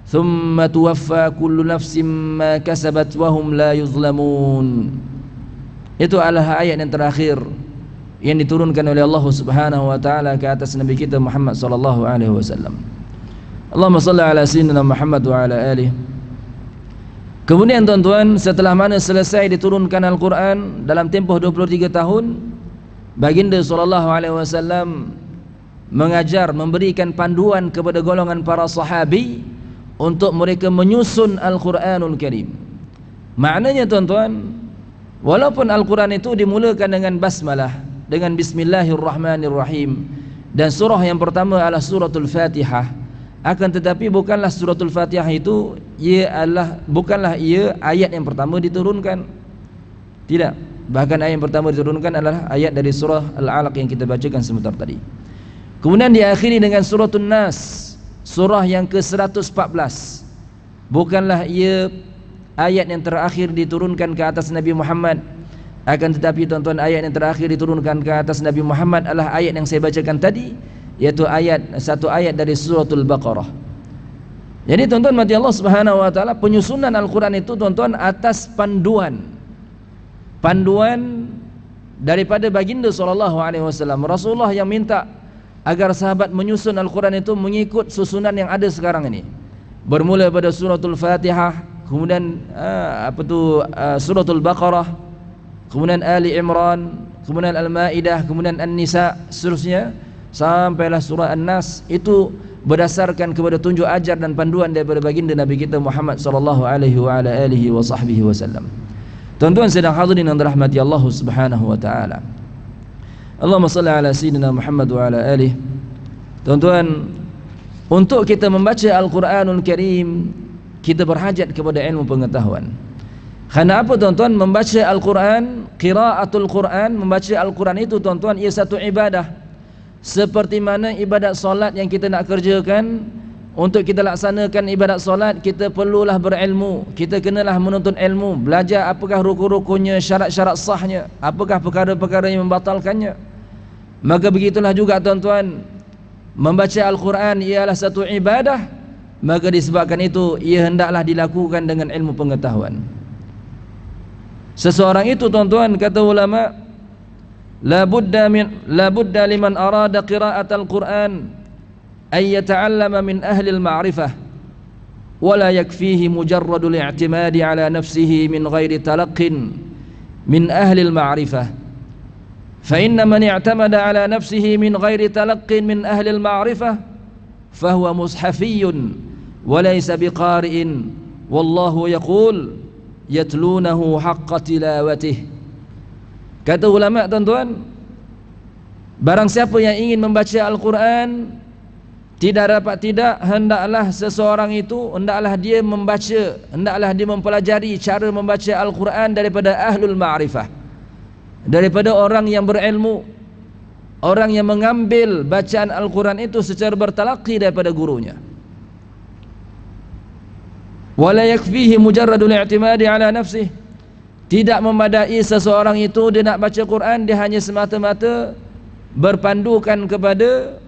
thumma tuwaffa kullu nafsin ma kasabat wa hum la yuzlamun." Itu adalah ayat yang terakhir yang diturunkan oleh Allah Subhanahu wa taala ke atas Nabi kita Muhammad sallallahu alaihi wasallam. Allahumma shalli ala sayyidina Muhammad wa ala alihi. Kemudian tuan-tuan, setelah mana selesai diturunkan Al-Quran dalam tempoh 23 tahun, baginda sallallahu alaihi wasallam mengajar, memberikan panduan kepada golongan para sahabi untuk mereka menyusun Al-Quranul Karim. Maknanya tuan-tuan, walaupun Al-Quran itu dimulakan dengan basmalah, dengan bismillahirrahmanirrahim, dan surah yang pertama adalah suratul Fatihah, akan tetapi bukanlah suratul Fatihah itu bukanlah ia ayat yang pertama diturunkan. Tidak, bahkan ayat yang pertama diturunkan adalah ayat dari surah Al-Alaq yang kita bacakan sebentar tadi. Kemudian diakhiri dengan suratul Nas, surah yang ke-114. Bukanlah ia ayat yang terakhir diturunkan ke atas Nabi Muhammad, akan tetapi tuan-tuan, ayat yang terakhir diturunkan ke atas Nabi Muhammad adalah ayat yang saya bacakan tadi, yaitu satu ayat dari suratul Baqarah. Jadi tuan-tuan mati Allah Subhanahu wa taala, penyusunan Al-Quran itu tuan-tuan atas panduan daripada baginda sallallahu alaihi wasallam. Rasulullah yang minta agar sahabat menyusun Al-Quran itu mengikut susunan yang ada sekarang ini, bermula pada suratul Fatihah, kemudian suratul Baqarah, kemudian Ali Imran, kemudian Al-Maidah, kemudian An-Nisa, seterusnya sampailah surah An-Nas. Itu berdasarkan kepada tunjuk ajar dan panduan daripada baginda Nabi kita Muhammad sallallahu alaihi wa ala alihi wa sahbihi wasallam. Tuan-tuan sedang hadirin yang dirahmati Allah Subhanahu wa taala, Allahumma salli ala sayyidina Muhammad wa ala alihi. Tuan-tuan, untuk kita membaca Al-Quranul Karim, kita berhajat kepada ilmu pengetahuan. Karena apa tuan-tuan? Membaca Al-Quran, qiraatul Quran, membaca Al-Quran itu tuan-tuan, ia satu ibadah. Seperti mana ibadat solat yang kita nak kerjakan, untuk kita laksanakan ibadat solat, kita perlulah berilmu. Kita kenalah menuntut ilmu, belajar apakah rukun-rukunnya, syarat-syarat sahnya, apakah perkara-perkara yang membatalkannya. Maka begitulah juga tuan-tuan, membaca Al-Quran ialah satu ibadah. Maka disebabkan itu, ia hendaklah dilakukan dengan ilmu pengetahuan. Seseorang itu tuan-tuan, kata ulama, la budda liman arada qira'at al-Quran ay yata'allama min ahli al-ma'rifah wa la yakfihi mujarradul i'timadi ala nafsihi min ghairi talaqqin min ahli al-ma'rifah, fa inna man i'tamada ala nafsihi min ghairi talaqqin min ahli al-ma'rifah fahuwa mushafiyyun wa laysa biqari'in wallahu yaqul yatlunahu haqqa tilawatih. Kata ulama tuan-tuan, barang siapa yang ingin membaca Al-Quran, hendaklah seseorang itu, hendaklah dia membaca, hendaklah dia mempelajari cara membaca Al-Quran daripada ahlul ma'rifah, daripada orang yang berilmu, orang yang mengambil bacaan Al-Quran itu secara bertalaqi daripada gurunya. Wala yakfihi mujarradul i'timadi ala nafsih, tidak memadai seseorang itu dia nak baca Quran, dia hanya semata-mata berpandukan kepada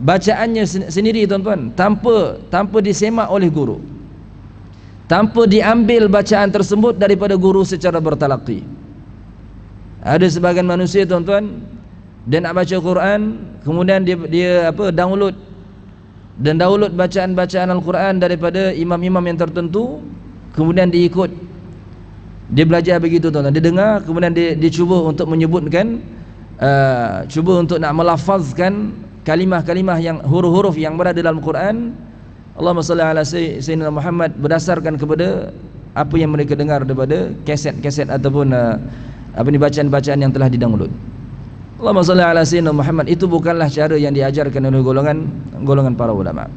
bacaannya sendiri tuan-tuan, tanpa disemak oleh guru, tanpa diambil bacaan tersebut daripada guru secara bertalaqi. Ada sebagian manusia tuan-tuan, dia nak baca Quran, kemudian dia download bacaan-bacaan Al-Quran daripada imam-imam yang tertentu, kemudian diikut, dia belajar begitu tuan-tuan, dia dengar, kemudian dia cuba untuk menyebutkan, cuba untuk nak melafazkan kalimah-kalimah yang huruf-huruf yang berada dalam Quran. Allahumma salli ala sayyidina Muhammad, berdasarkan kepada apa yang mereka dengar daripada kaset-kaset ataupun bacaan-bacaan yang telah didownload. Allahumma salli ala sayyidina Muhammad. Itu bukanlah cara yang diajarkan oleh golongan para ulama.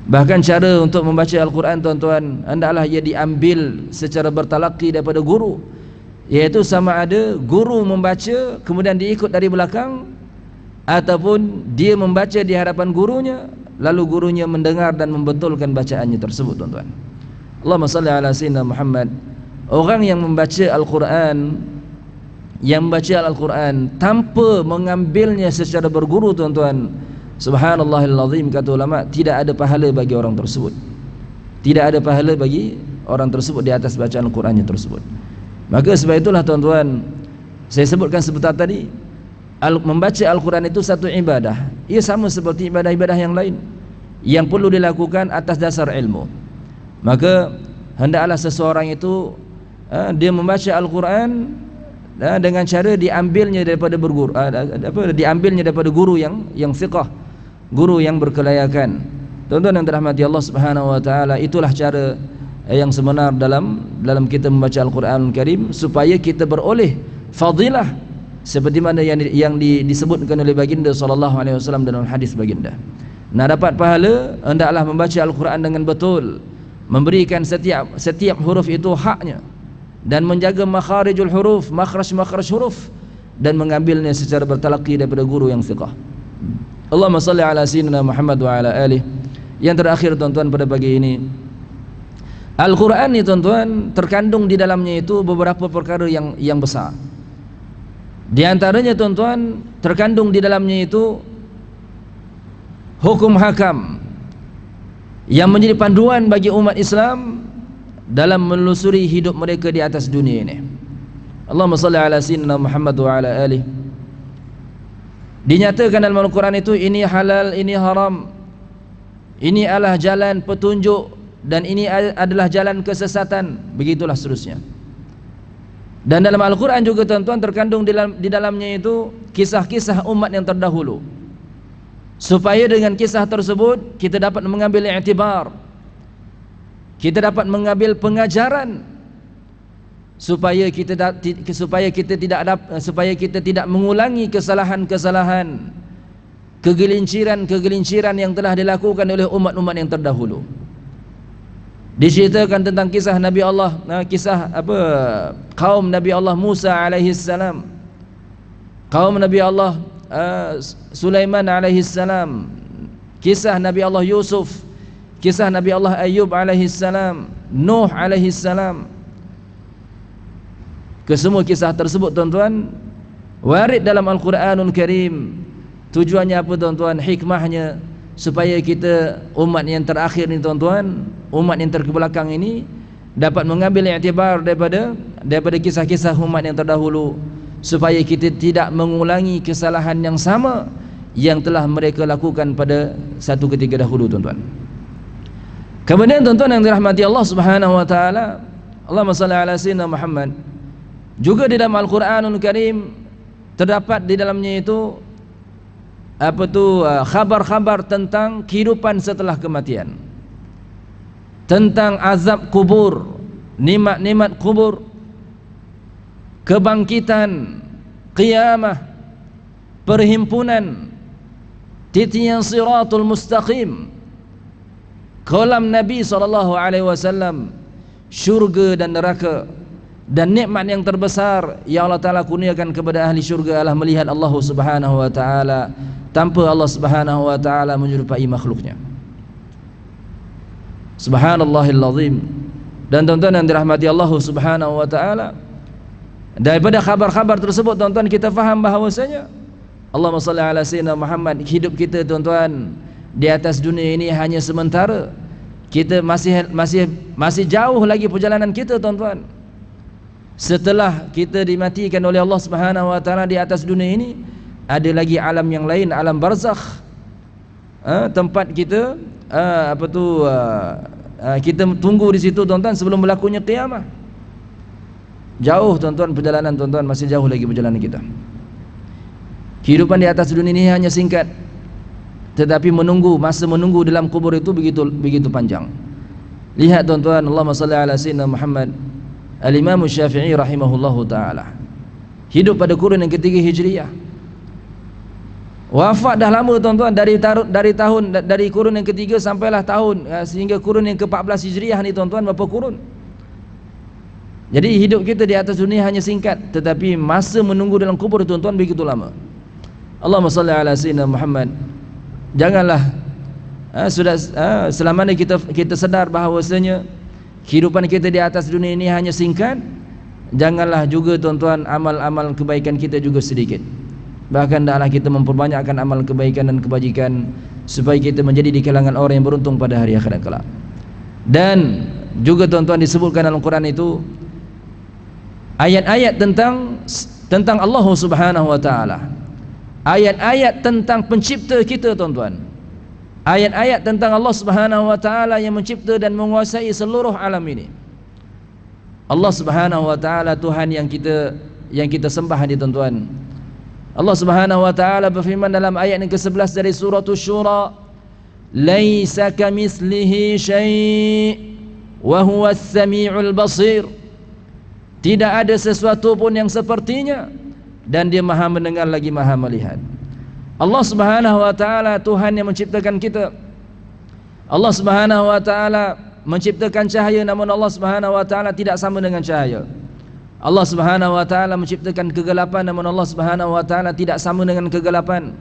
Bahkan cara untuk membaca Al-Quran tuan-tuan, hendaklah ia diambil secara bertalaqi daripada guru, iaitu sama ada guru membaca kemudian diikut dari belakang, ataupun dia membaca di hadapan gurunya, lalu gurunya mendengar dan membetulkan bacaannya tersebut, tuan-tuan. Allahumma salli ala sayyidina Muhammad. Orang yang membaca Al-Quran, tanpa mengambilnya secara berguru, tuan-tuan, subhanallahil azim, kata ulama, tidak ada pahala bagi orang tersebut. Tidak ada pahala bagi orang tersebut di atas bacaan Al-Qurannya tersebut. Maka sebab itulah, tuan-tuan, saya sebutkan sebentar tadi, membaca Al-Quran itu satu ibadah. Ia sama seperti ibadah-ibadah yang lain yang perlu dilakukan atas dasar ilmu. Maka hendaklah seseorang itu dia membaca Al-Quran dengan cara diambilnya daripada guru yang thiqah, guru yang berkelayakan. Tuan-tuan yang dirahmati Allah Subhanahu wa taala, itulah cara yang sebenar dalam kita membaca Al-Quran Al-Karim, supaya kita beroleh fadilah seperti mana yang disebutkan oleh baginda sallallahu alaihi wasallam dalam hadis baginda. Nak dapat pahala, hendaklah membaca Al-Quran dengan betul, memberikan setiap huruf itu haknya, dan menjaga makharijul huruf, makhraj huruf, dan mengambilnya secara bertalaqi daripada guru yang thiqah. Allahumma salli ala sayyidina Muhammad wa ala alihi. Yang terakhir, tuan-tuan, pada pagi ini, Al-Quran ni, tuan-tuan, terkandung di dalamnya itu beberapa perkara yang besar. Di antaranya, tuan-tuan, terkandung di dalamnya itu hukum hakam yang menjadi panduan bagi umat Islam dalam menelusuri hidup mereka di atas dunia ini. Allahumma salli ala sayyidina Muhammad wa ala alihi. Dinyatakan dalam Al-Quran itu, ini halal, ini haram, ini adalah jalan petunjuk, dan ini adalah jalan kesesatan, begitulah seterusnya. Dan dalam Al-Quran juga, tuan-tuan, terkandung di dalamnya itu kisah-kisah umat yang terdahulu, supaya dengan kisah tersebut kita dapat mengambil i'tibar, kita dapat mengambil pengajaran, supaya kita tidak mengulangi kesalahan-kesalahan, kegelinciran yang telah dilakukan oleh umat-umat yang terdahulu. Diceritakan tentang kisah Nabi Allah, kaum Nabi Allah Musa alaihi salam, kaum Nabi Allah Sulaiman alaihi salam, kisah Nabi Allah Yusuf, kisah Nabi Allah Ayub alaihi salam, Nuh alaihi salam. Kesemua kisah tersebut, tuan-tuan, warid dalam Al-Quranul Karim. Tujuannya apa, tuan-tuan? Hikmahnya supaya kita, umat yang terakhir ni, tuan-tuan, umat yang terbelakang ini, dapat mengambil i'tibar daripada kisah-kisah umat yang terdahulu, supaya kita tidak mengulangi kesalahan yang sama yang telah mereka lakukan pada satu ketika dahulu, tuan-tuan. Kemudian, tuan-tuan yang dirahmati Allah Subhanahu wa taala, Allahumma salli ala sayyidina Muhammad. Juga di dalam Al-Quranul Karim terdapat di dalamnya itu khabar-khabar tentang kehidupan setelah kematian, tentang azab kubur, nikmat-nikmat kubur, kebangkitan, qiyamah, perhimpunan, titian siratul mustaqim, kolam Nabi SAW, syurga dan neraka. Dan nikmat yang terbesar yang Allah Ta'ala kurniakan kepada ahli syurga adalah melihat Allah Subhanahu wa Ta'ala tanpa Allah Subhanahu wa Ta'ala menyerupai makhluknya. Subhanallahil azim. Dan tuan-tuan yang dirahmati Allah Subhanahu wa Ta'ala, daripada khabar-khabar tersebut, tuan-tuan, kita faham bahawasanya Allahumma salli ala sayyidina Muhammad, hidup kita, tuan-tuan, di atas dunia ini hanya sementara. Kita masih jauh lagi perjalanan kita, tuan-tuan. Setelah kita dimatikan oleh Allah Subhanahu wa Ta'ala di atas dunia ini, ada lagi alam yang lain, alam barzakh, tempat kita kita tunggu di situ, tuan-tuan, sebelum berlakunya qiyamah. Jauh, tuan-tuan, perjalanan, tuan-tuan, masih jauh lagi perjalanan kita. Kehidupan di atas dunia ini hanya singkat, tetapi masa menunggu dalam kubur itu begitu panjang. Lihat, tuan-tuan, Allahumma salli ala sayyidina Muhammad. Al-Imam Syafi'i rahimahullahu ta'ala hidup pada kurun yang ketiga Hijriyah, wafat dah lama, tuan-tuan, dari kurun yang ketiga sampailah sehingga kurun yang ke-14 Hijriyah ni, tuan-tuan, berapa kurun. Jadi hidup kita di atas dunia hanya singkat, tetapi masa menunggu dalam kubur, tuan-tuan, begitu lama. Allahumma salli ala sayyidina Muhammad. Janganlah selama ni kita sedar bahawasanya kehidupan kita di atas dunia ini hanya singkat, janganlah juga tuan-tuan amal-amal kebaikan kita juga sedikit. Bahkan hendaklah kita memperbanyakkan amal kebaikan dan kebajikan supaya kita menjadi di kalangan orang yang beruntung pada hari akhirat kelak. Dan juga tuan-tuan disebutkan dalam Quran itu ayat-ayat tentang Allah Subhanahu wa taala. Ayat-ayat tentang pencipta kita tuan-tuan. Ayat-ayat tentang Allah Subhanahu wa taala yang mencipta dan menguasai seluruh alam ini. Allah Subhanahu wa taala Tuhan yang kita sembah ni tuan-tuan. Allah Subhanahu wa taala berfirman dalam ayat yang ke-11 dari surah Asy-Syura, "Laisa kamitslihi syai' wa huwas samiul basir." Tidak ada sesuatu pun yang sepertinya dan dia Maha mendengar lagi Maha melihat. Allah Subhanahu wa taala Tuhan yang menciptakan kita. Allah Subhanahu wa taala menciptakan cahaya, namun Allah Subhanahu wa taala tidak sama dengan cahaya. Allah Subhanahu wa taala menciptakan kegelapan, namun Allah Subhanahu wa taala tidak sama dengan kegelapan.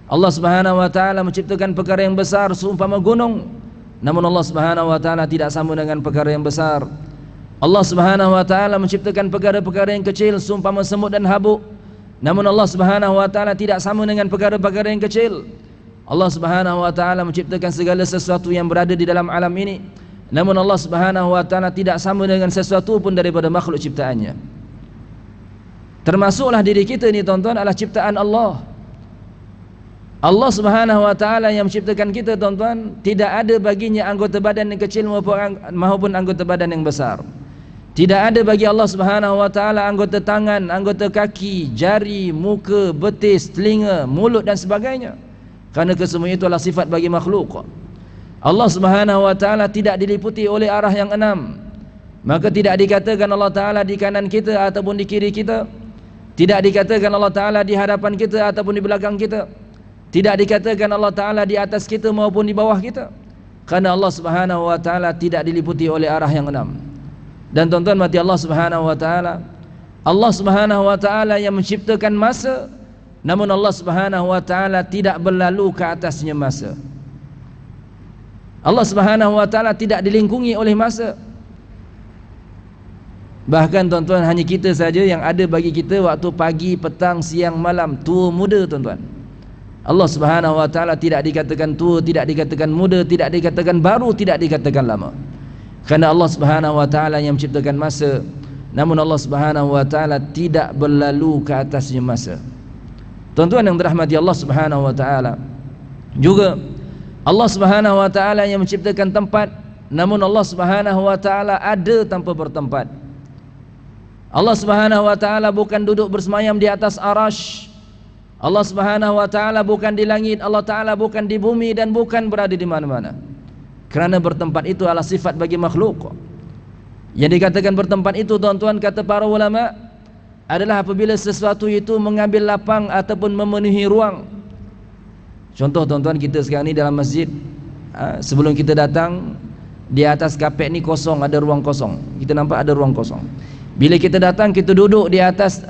Allah Subhanahu wa taala menciptakan perkara yang besar seumpama gunung, namun Allah Subhanahu wa taala tidak sama dengan perkara yang besar. Allah Subhanahu wa taala menciptakan perkara-perkara yang kecil seumpama semut dan habuk, namun Allah Subhanahu wa taala tidak sama dengan perkara-perkara yang kecil. Allah Subhanahu wa taala menciptakan segala sesuatu yang berada di dalam alam ini, namun Allah Subhanahu wa taala tidak sama dengan sesuatu pun daripada makhluk ciptaannya. Termasuklah diri kita ni tuan-tuan adalah ciptaan Allah. Allah Subhanahu wa taala yang menciptakan kita tuan-tuan, tidak ada baginya anggota badan yang kecil maupun anggota badan yang besar. Tidak ada bagi Allah Subhanahu wa taala anggota tangan, anggota kaki, jari, muka, betis, telinga, mulut dan sebagainya. Kerana kesemua itu adalah sifat bagi makhluk. Allah Subhanahu wa taala tidak diliputi oleh arah yang enam. Maka tidak dikatakan Allah taala di kanan kita ataupun di kiri kita. Tidak dikatakan Allah taala di hadapan kita ataupun di belakang kita. Tidak dikatakan Allah taala di atas kita maupun di bawah kita. Kerana Allah Subhanahu wa taala tidak diliputi oleh arah yang enam. Dan tuan-tuan mati Allah Subhanahu wa taala, Allah Subhanahu wa taala yang menciptakan masa, namun Allah Subhanahu wa taala tidak berlalu ke atasnya masa. Allah Subhanahu wa taala tidak dilingkungi oleh masa. Bahkan tuan-tuan hanya kita saja yang ada bagi kita waktu pagi, petang, siang, malam, tua, muda tuan-tuan. Allah Subhanahu wa taala tidak dikatakan tua, tidak dikatakan muda, tidak dikatakan baru, tidak dikatakan lama. Kerana Allah Subhanahu wa taala yang menciptakan masa, namun Allah Subhanahu wa taala tidak berlalu ke atasnya masa. Tuan-tuan yang dirahmati Allah Subhanahu wa taala, juga Allah Subhanahu wa taala yang menciptakan tempat, namun Allah Subhanahu wa taala ada tanpa bertempat. Allah Subhanahu wa taala bukan duduk bersemayam di atas arasy. Allah Subhanahu wa taala bukan di langit, Allah taala bukan di bumi dan bukan berada di mana-mana. Kerana bertempat itu adalah sifat bagi makhluk. Yang dikatakan bertempat itu tuan-tuan kata para ulama adalah apabila sesuatu itu mengambil lapang ataupun memenuhi ruang. Contoh tuan-tuan, kita sekarang ni dalam masjid, sebelum kita datang di atas kapet ni kosong, ada ruang kosong. Kita nampak ada ruang kosong. Bila kita datang, kita duduk di atas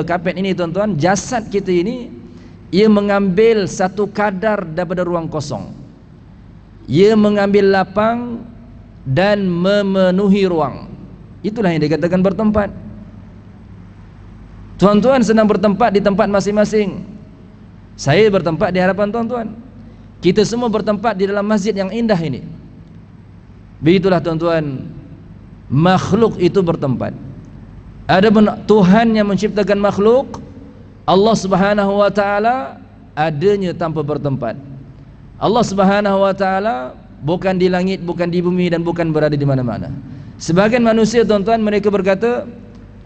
kapet ini tuan-tuan, jasad kita ini ia mengambil satu kadar daripada ruang kosong. Ia mengambil lapang dan memenuhi ruang. Itulah yang dikatakan bertempat. Tuan-tuan sedang bertempat di tempat masing-masing. Saya bertempat di hadapan tuan-tuan. Kita semua bertempat di dalam masjid yang indah ini. Begitulah tuan-tuan, makhluk itu bertempat. Adapun Tuhan yang menciptakan makhluk, Allah Subhanahu wa taala adanya tanpa bertempat. Allah Subhanahu wa taala bukan di langit, bukan di bumi dan bukan berada di mana-mana. Sebagian manusia tuan-tuan mereka berkata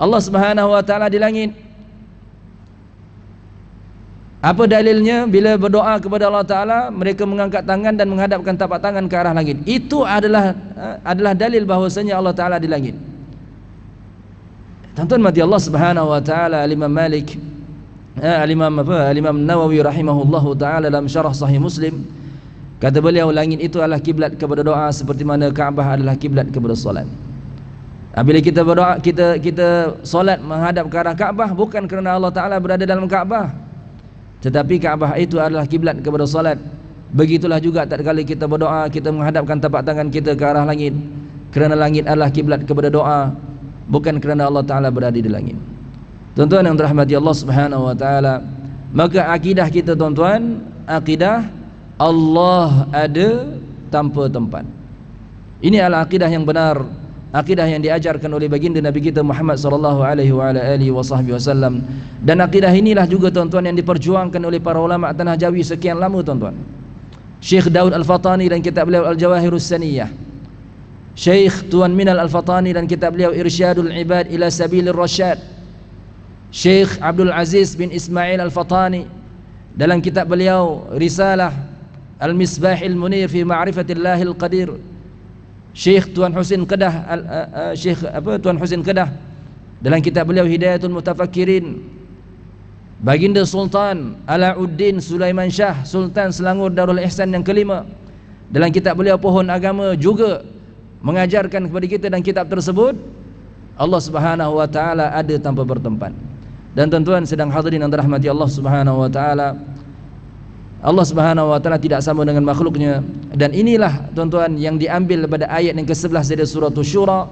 Allah Subhanahu wa taala di langit. Apa dalilnya? Bila berdoa kepada Allah taala, mereka mengangkat tangan dan menghadapkan tapak tangan ke arah langit. Itu adalah dalil bahwasanya Allah taala di langit. Tuan-tuan mati Allah Subhanahu wa taala, Imam Malik, Imam Nawawi rahimahullahu taala dalam syarah Sahih Muslim, kata beliau, langit itu adalah kiblat kepada doa seperti mana Kaabah adalah kiblat kepada solat. Bila kita berdoa, kita solat menghadap ke arah Kaabah bukan kerana Allah taala berada dalam Kaabah, tetapi Kaabah itu adalah kiblat kepada salat. Begitulah juga tatkala kita berdoa, kita menghadapkan tapak tangan kita ke arah langit, kerana langit adalah kiblat kepada doa, bukan kerana Allah Ta'ala berada di langit. Tuan-tuan yang dirahmati Allah Subhanahu wa Ta'ala, maka akidah kita tuan-tuan, akidah Allah ada tanpa tempat. Ini adalah akidah yang benar, akidah yang diajarkan oleh baginda Nabi kita Muhammad sallallahu alaihi wasallam. Dan akidah inilah juga tuan-tuan yang diperjuangkan oleh para ulama tanah Jawi sekian lama tuan-tuan. Syekh Daud Al-Fatani dan kitab beliau Al-Jawahirus Saniyah, Syekh Tuan Minal Al-Fatani dan kitab beliau Irsyadul Ibad ila Sabilir Rasyad, Syekh Abdul Aziz bin Ismail Al-Fatani dalam kitab beliau Risalah Al-Misbahil Munir fi Ma'rifatillahil Qadir, Syekh Tuan Husin Kedah Tuan Husin Kedah dalam kitab beliau Hidayatul Mutafakkirin, Baginda Sultan Alauddin Sulaiman Shah, Sultan Selangor Darul Ihsan yang kelima, dalam kitab beliau Pohon Agama juga mengajarkan kepada kita dan kitab tersebut Allah Subhanahu wa Ta'ala ada tanpa bertempat. Dan tuan-tuan sedang hadirin yang dirahmati Allah Subhanahu wa Ta'ala, Allah Subhanahu wa Ta'ala tidak sama dengan makhluknya. Dan inilah tuan-tuan yang diambil pada ayat yang ke-11 dari surah Syura,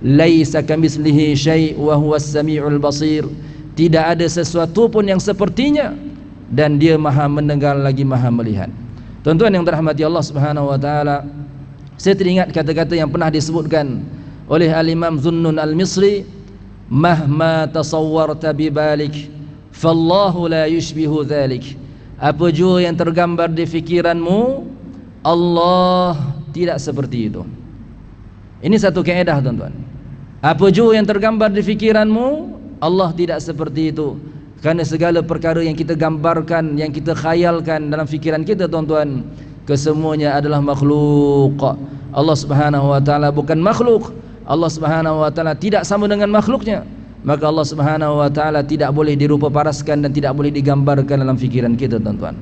laisa kamitslihi syai' wa huwas samiul basir. Tidak ada sesuatu pun yang sepertinya dan dia maha mendengar lagi maha melihat. Tuan-tuan yang dirahmati Allah Subhanahu wa Ta'ala, saya teringat kata-kata yang pernah disebutkan oleh Al-Imam Zunnun Al-Misri, mahma tasawwarta bibalik fallahu la yushbihu dhalik. Apa jua yang tergambar di fikiranmu, Allah tidak seperti itu. Ini satu kaedah tuan-tuan. Apa jua yang tergambar di fikiranmu, Allah tidak seperti itu. Kerana segala perkara yang kita gambarkan, yang kita khayalkan dalam fikiran kita tuan-tuan, kesemuanya adalah makhluk. Allah Subhanahu wa Ta'ala bukan makhluk. Allah Subhanahu wa Ta'ala tidak sama dengan makhluknya. Maka Allah Subhanahu wa Ta'ala tidak boleh dirupa paraskan dan tidak boleh digambarkan dalam fikiran kita tuan-tuan.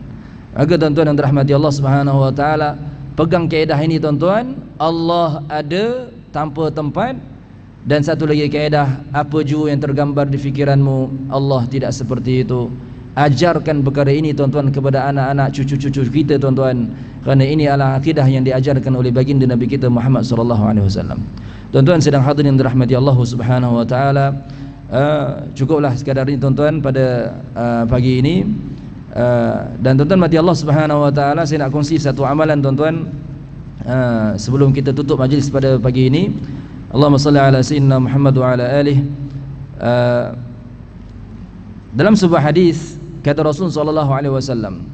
Maka tuan-tuan yang dirahmati Allah Subhanahu wa Ta'ala, pegang kaedah ini tuan-tuan, Allah ada tanpa tempat. Dan satu lagi kaedah, apa jua yang tergambar di fikiranmu, Allah tidak seperti itu. Ajarkan perkara ini tuan-tuan kepada anak-anak cucu-cucu kita tuan-tuan, kerana ini adalah akidah yang diajarkan oleh baginda Nabi kita Muhammad sallallahu alaihi wasallam. Tuan-tuan sedang hadirin dirahmati Allah Subhanahu wa Ta'ala, cukuplah sekadar ini tuan-tuan pada pagi ini. Dan tuan-tuan mati Allah Subhanahu wa Ta'ala, saya nak kongsi satu amalan tuan-tuan sebelum kita tutup majlis pada pagi ini. Allahumma salli ala sayyidina Muhammad wa ala alihi. Dalam sebuah hadis kata Rasul sallallahu alaihi wasallam,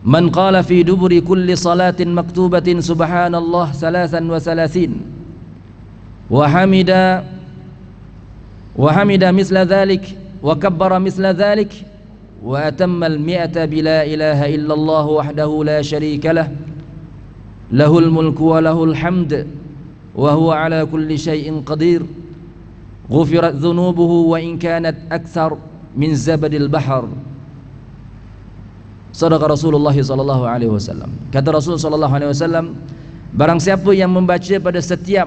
man qala fi duburi kulli salatin maktubatin subhanallah 33 wa hamida misla dhalik wa kabbara misla dhalik wa atamma al-mi'ata bila ilaha illallah wahdahu la syarika lah, lahul mulku wa lahul hamd wa huwa ala kulli syai'in qadir, ghufirat dhunubuhu wa in kanat akthar min zabadil bahar. Sadaqa Rasulullah sallallahu alaihi wasallam. Kata Rasul sallallahu alaihi wasallam, barang siapa yang membaca pada setiap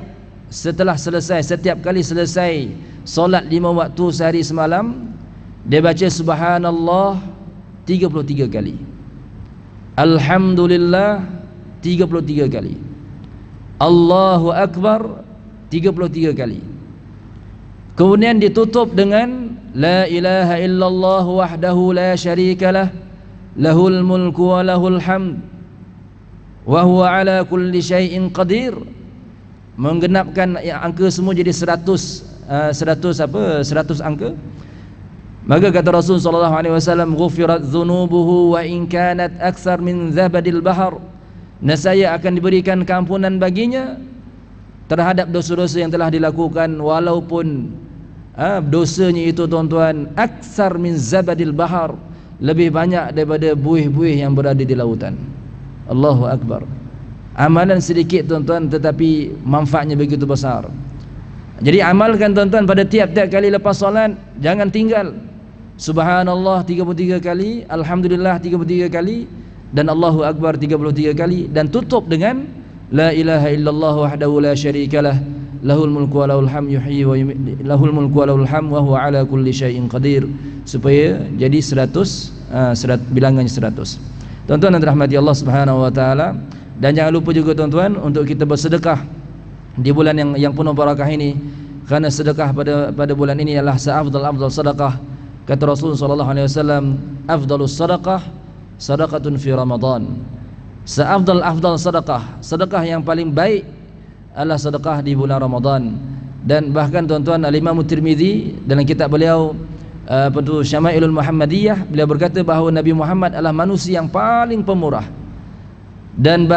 kali selesai solat 5 waktu sehari semalam, dia baca subhanallah 33 kali, alhamdulillah 33 kali, Allahu Akbar 33 kali. Kemudian ditutup dengan la ilaha illallah wahdahu la syarikalah, lahul mulku wa lahul hamd wa huwa ala kulli syai'in qadir. Menggenapkan angka semua jadi 100 angka. Maka kata Rasul sallallahu alaihi wasallam, ghufirat dhunubuhu wa in kanat akthar min zabadil bahar. Nescaya akan diberikan keampunan baginya terhadap dosa-dosa yang telah dilakukan, walaupun dosanya itu tuan-tuan aksar min zabadil bahar, lebih banyak daripada buih-buih yang berada di lautan. Allahu Akbar. Amalan sedikit tuan-tuan, tetapi manfaatnya begitu besar. Jadi amalkan tuan-tuan pada tiap-tiap kali lepas solat, jangan tinggal. Subhanallah 33 kali, alhamdulillah 33 kali, dan Allahu Akbar 33 kali, dan tutup dengan la ilaha illallah wahdahu la syarikalah, lahul mulku wa lahul hamd yuhyi wa yumiitu, lahul mulku wa lahul hamd wa huwa ala kulli syai'in qadir, supaya jadi 100 bilangannya 100. Tuan-tuan dan dirahmati Allah Subhanahu wa taala, dan jangan lupa juga tuan-tuan untuk kita bersedekah di bulan yang penuh barakah ini, kerana sedekah pada bulan ini adalah seafdal sedekah. Kata Rasul sallallahu alaihi wasallam, afdalus sedekah sedekatun fi Ramadan. Seafdal sedekah yang paling baik adalah sedekah di bulan Ramadan. Dan bahkan tuan-tuan, Al-Imam Tirmizi dalam kitab beliau Syama'ilul Muhammadiyah, beliau berkata bahawa Nabi Muhammad adalah manusia yang paling pemurah. Dan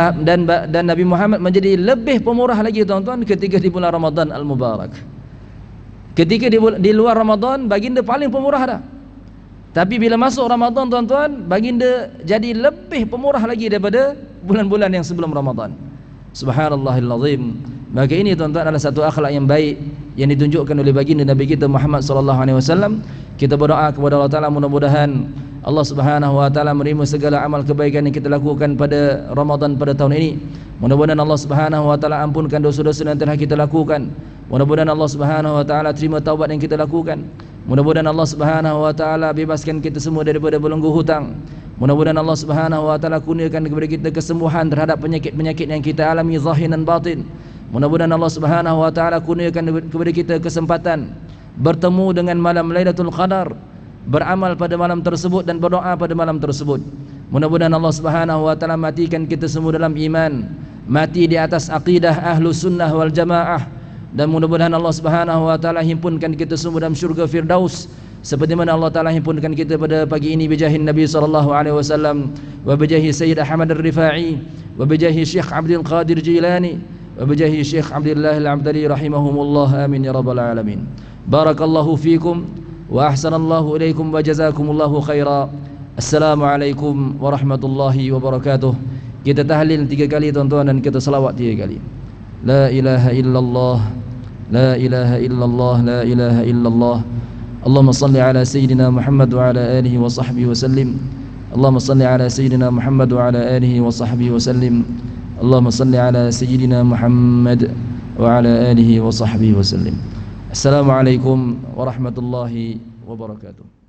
Nabi Muhammad menjadi lebih pemurah lagi tuan-tuan ketika di bulan Ramadan al-Mubarak. Ketika di luar Ramadan baginda paling pemurah dah. Tapi bila masuk Ramadan tuan-tuan, baginda jadi lebih pemurah lagi daripada bulan-bulan yang sebelum Ramadan. Subhanallahil azim. Maka ini tuan-tuan adalah satu akhlak yang baik yang ditunjukkan oleh baginda Nabi kita Muhammad sallallahu alaihi wasallam. Kita berdoa kepada Allah Taala, mudah-mudahan Allah Subhanahu wa taala menerima segala amal kebaikan yang kita lakukan pada Ramadan pada tahun ini. Mudah-mudahan Allah Subhanahu wa taala ampunkan dosa-dosa yang telah kita lakukan. Mudah-mudahan Allah Subhanahu wa taala terima taubat yang kita lakukan. Mudah-mudahan Allah Subhanahu wa taala bebaskan kita semua daripada belenggu hutang. Mudah-mudahan Allah Subhanahu wa taala kurniakan kepada kita kesembuhan terhadap penyakit-penyakit yang kita alami zahir dan batin. Mudah-mudahan Allah Subhanahu wa taala kurniakan kepada kita kesempatan bertemu dengan malam Lailatul Qadar, beramal pada malam tersebut dan berdoa pada malam tersebut. Mudah-mudahan Allah Subhanahu wa taala matikan kita semua dalam iman, mati di atas akidah Ahlus Sunnah wal Jamaah. Dan mudah-mudahan Allah Subhanahu wa taala himpunkan kita semua dalam syurga Firdaus, seperti mana Allah Taala himpunkan kita pada pagi ini bijahin Nabi sallallahu alaihi wasallam, wa bijahi Sayyid Ahmad Ar-Rifa'i, wa bijahi Syekh Abdul Qadir Jilani, wa bijahi Syekh Abdullah Al-Abdali rahimahumullah, amin ya rabbal alamin. Barakallahu fikum wa ahsanallahu ilaikum wa jazakumullahu khaira. Assalamualaikum warahmatullahi wabarakatuh. Kita tahlil 3 kali tuan-tuan, dan kita selawat 3 kali. La ilaha illallah, la ilaha illallah, la ilaha illallah. Allahumma salli ala Sayyidina Muhammad wa ala alihi wa sahbihi wa sallim. Allahumma salli ala Sayyidina Muhammad wa ala alihi wa sahbihi wa sallim. Allahumma salli ala Sayyidina Muhammad wa ala alihi wa sahbihi wa sallim. Assalamualaikum warahmatullahi wabarakatuh.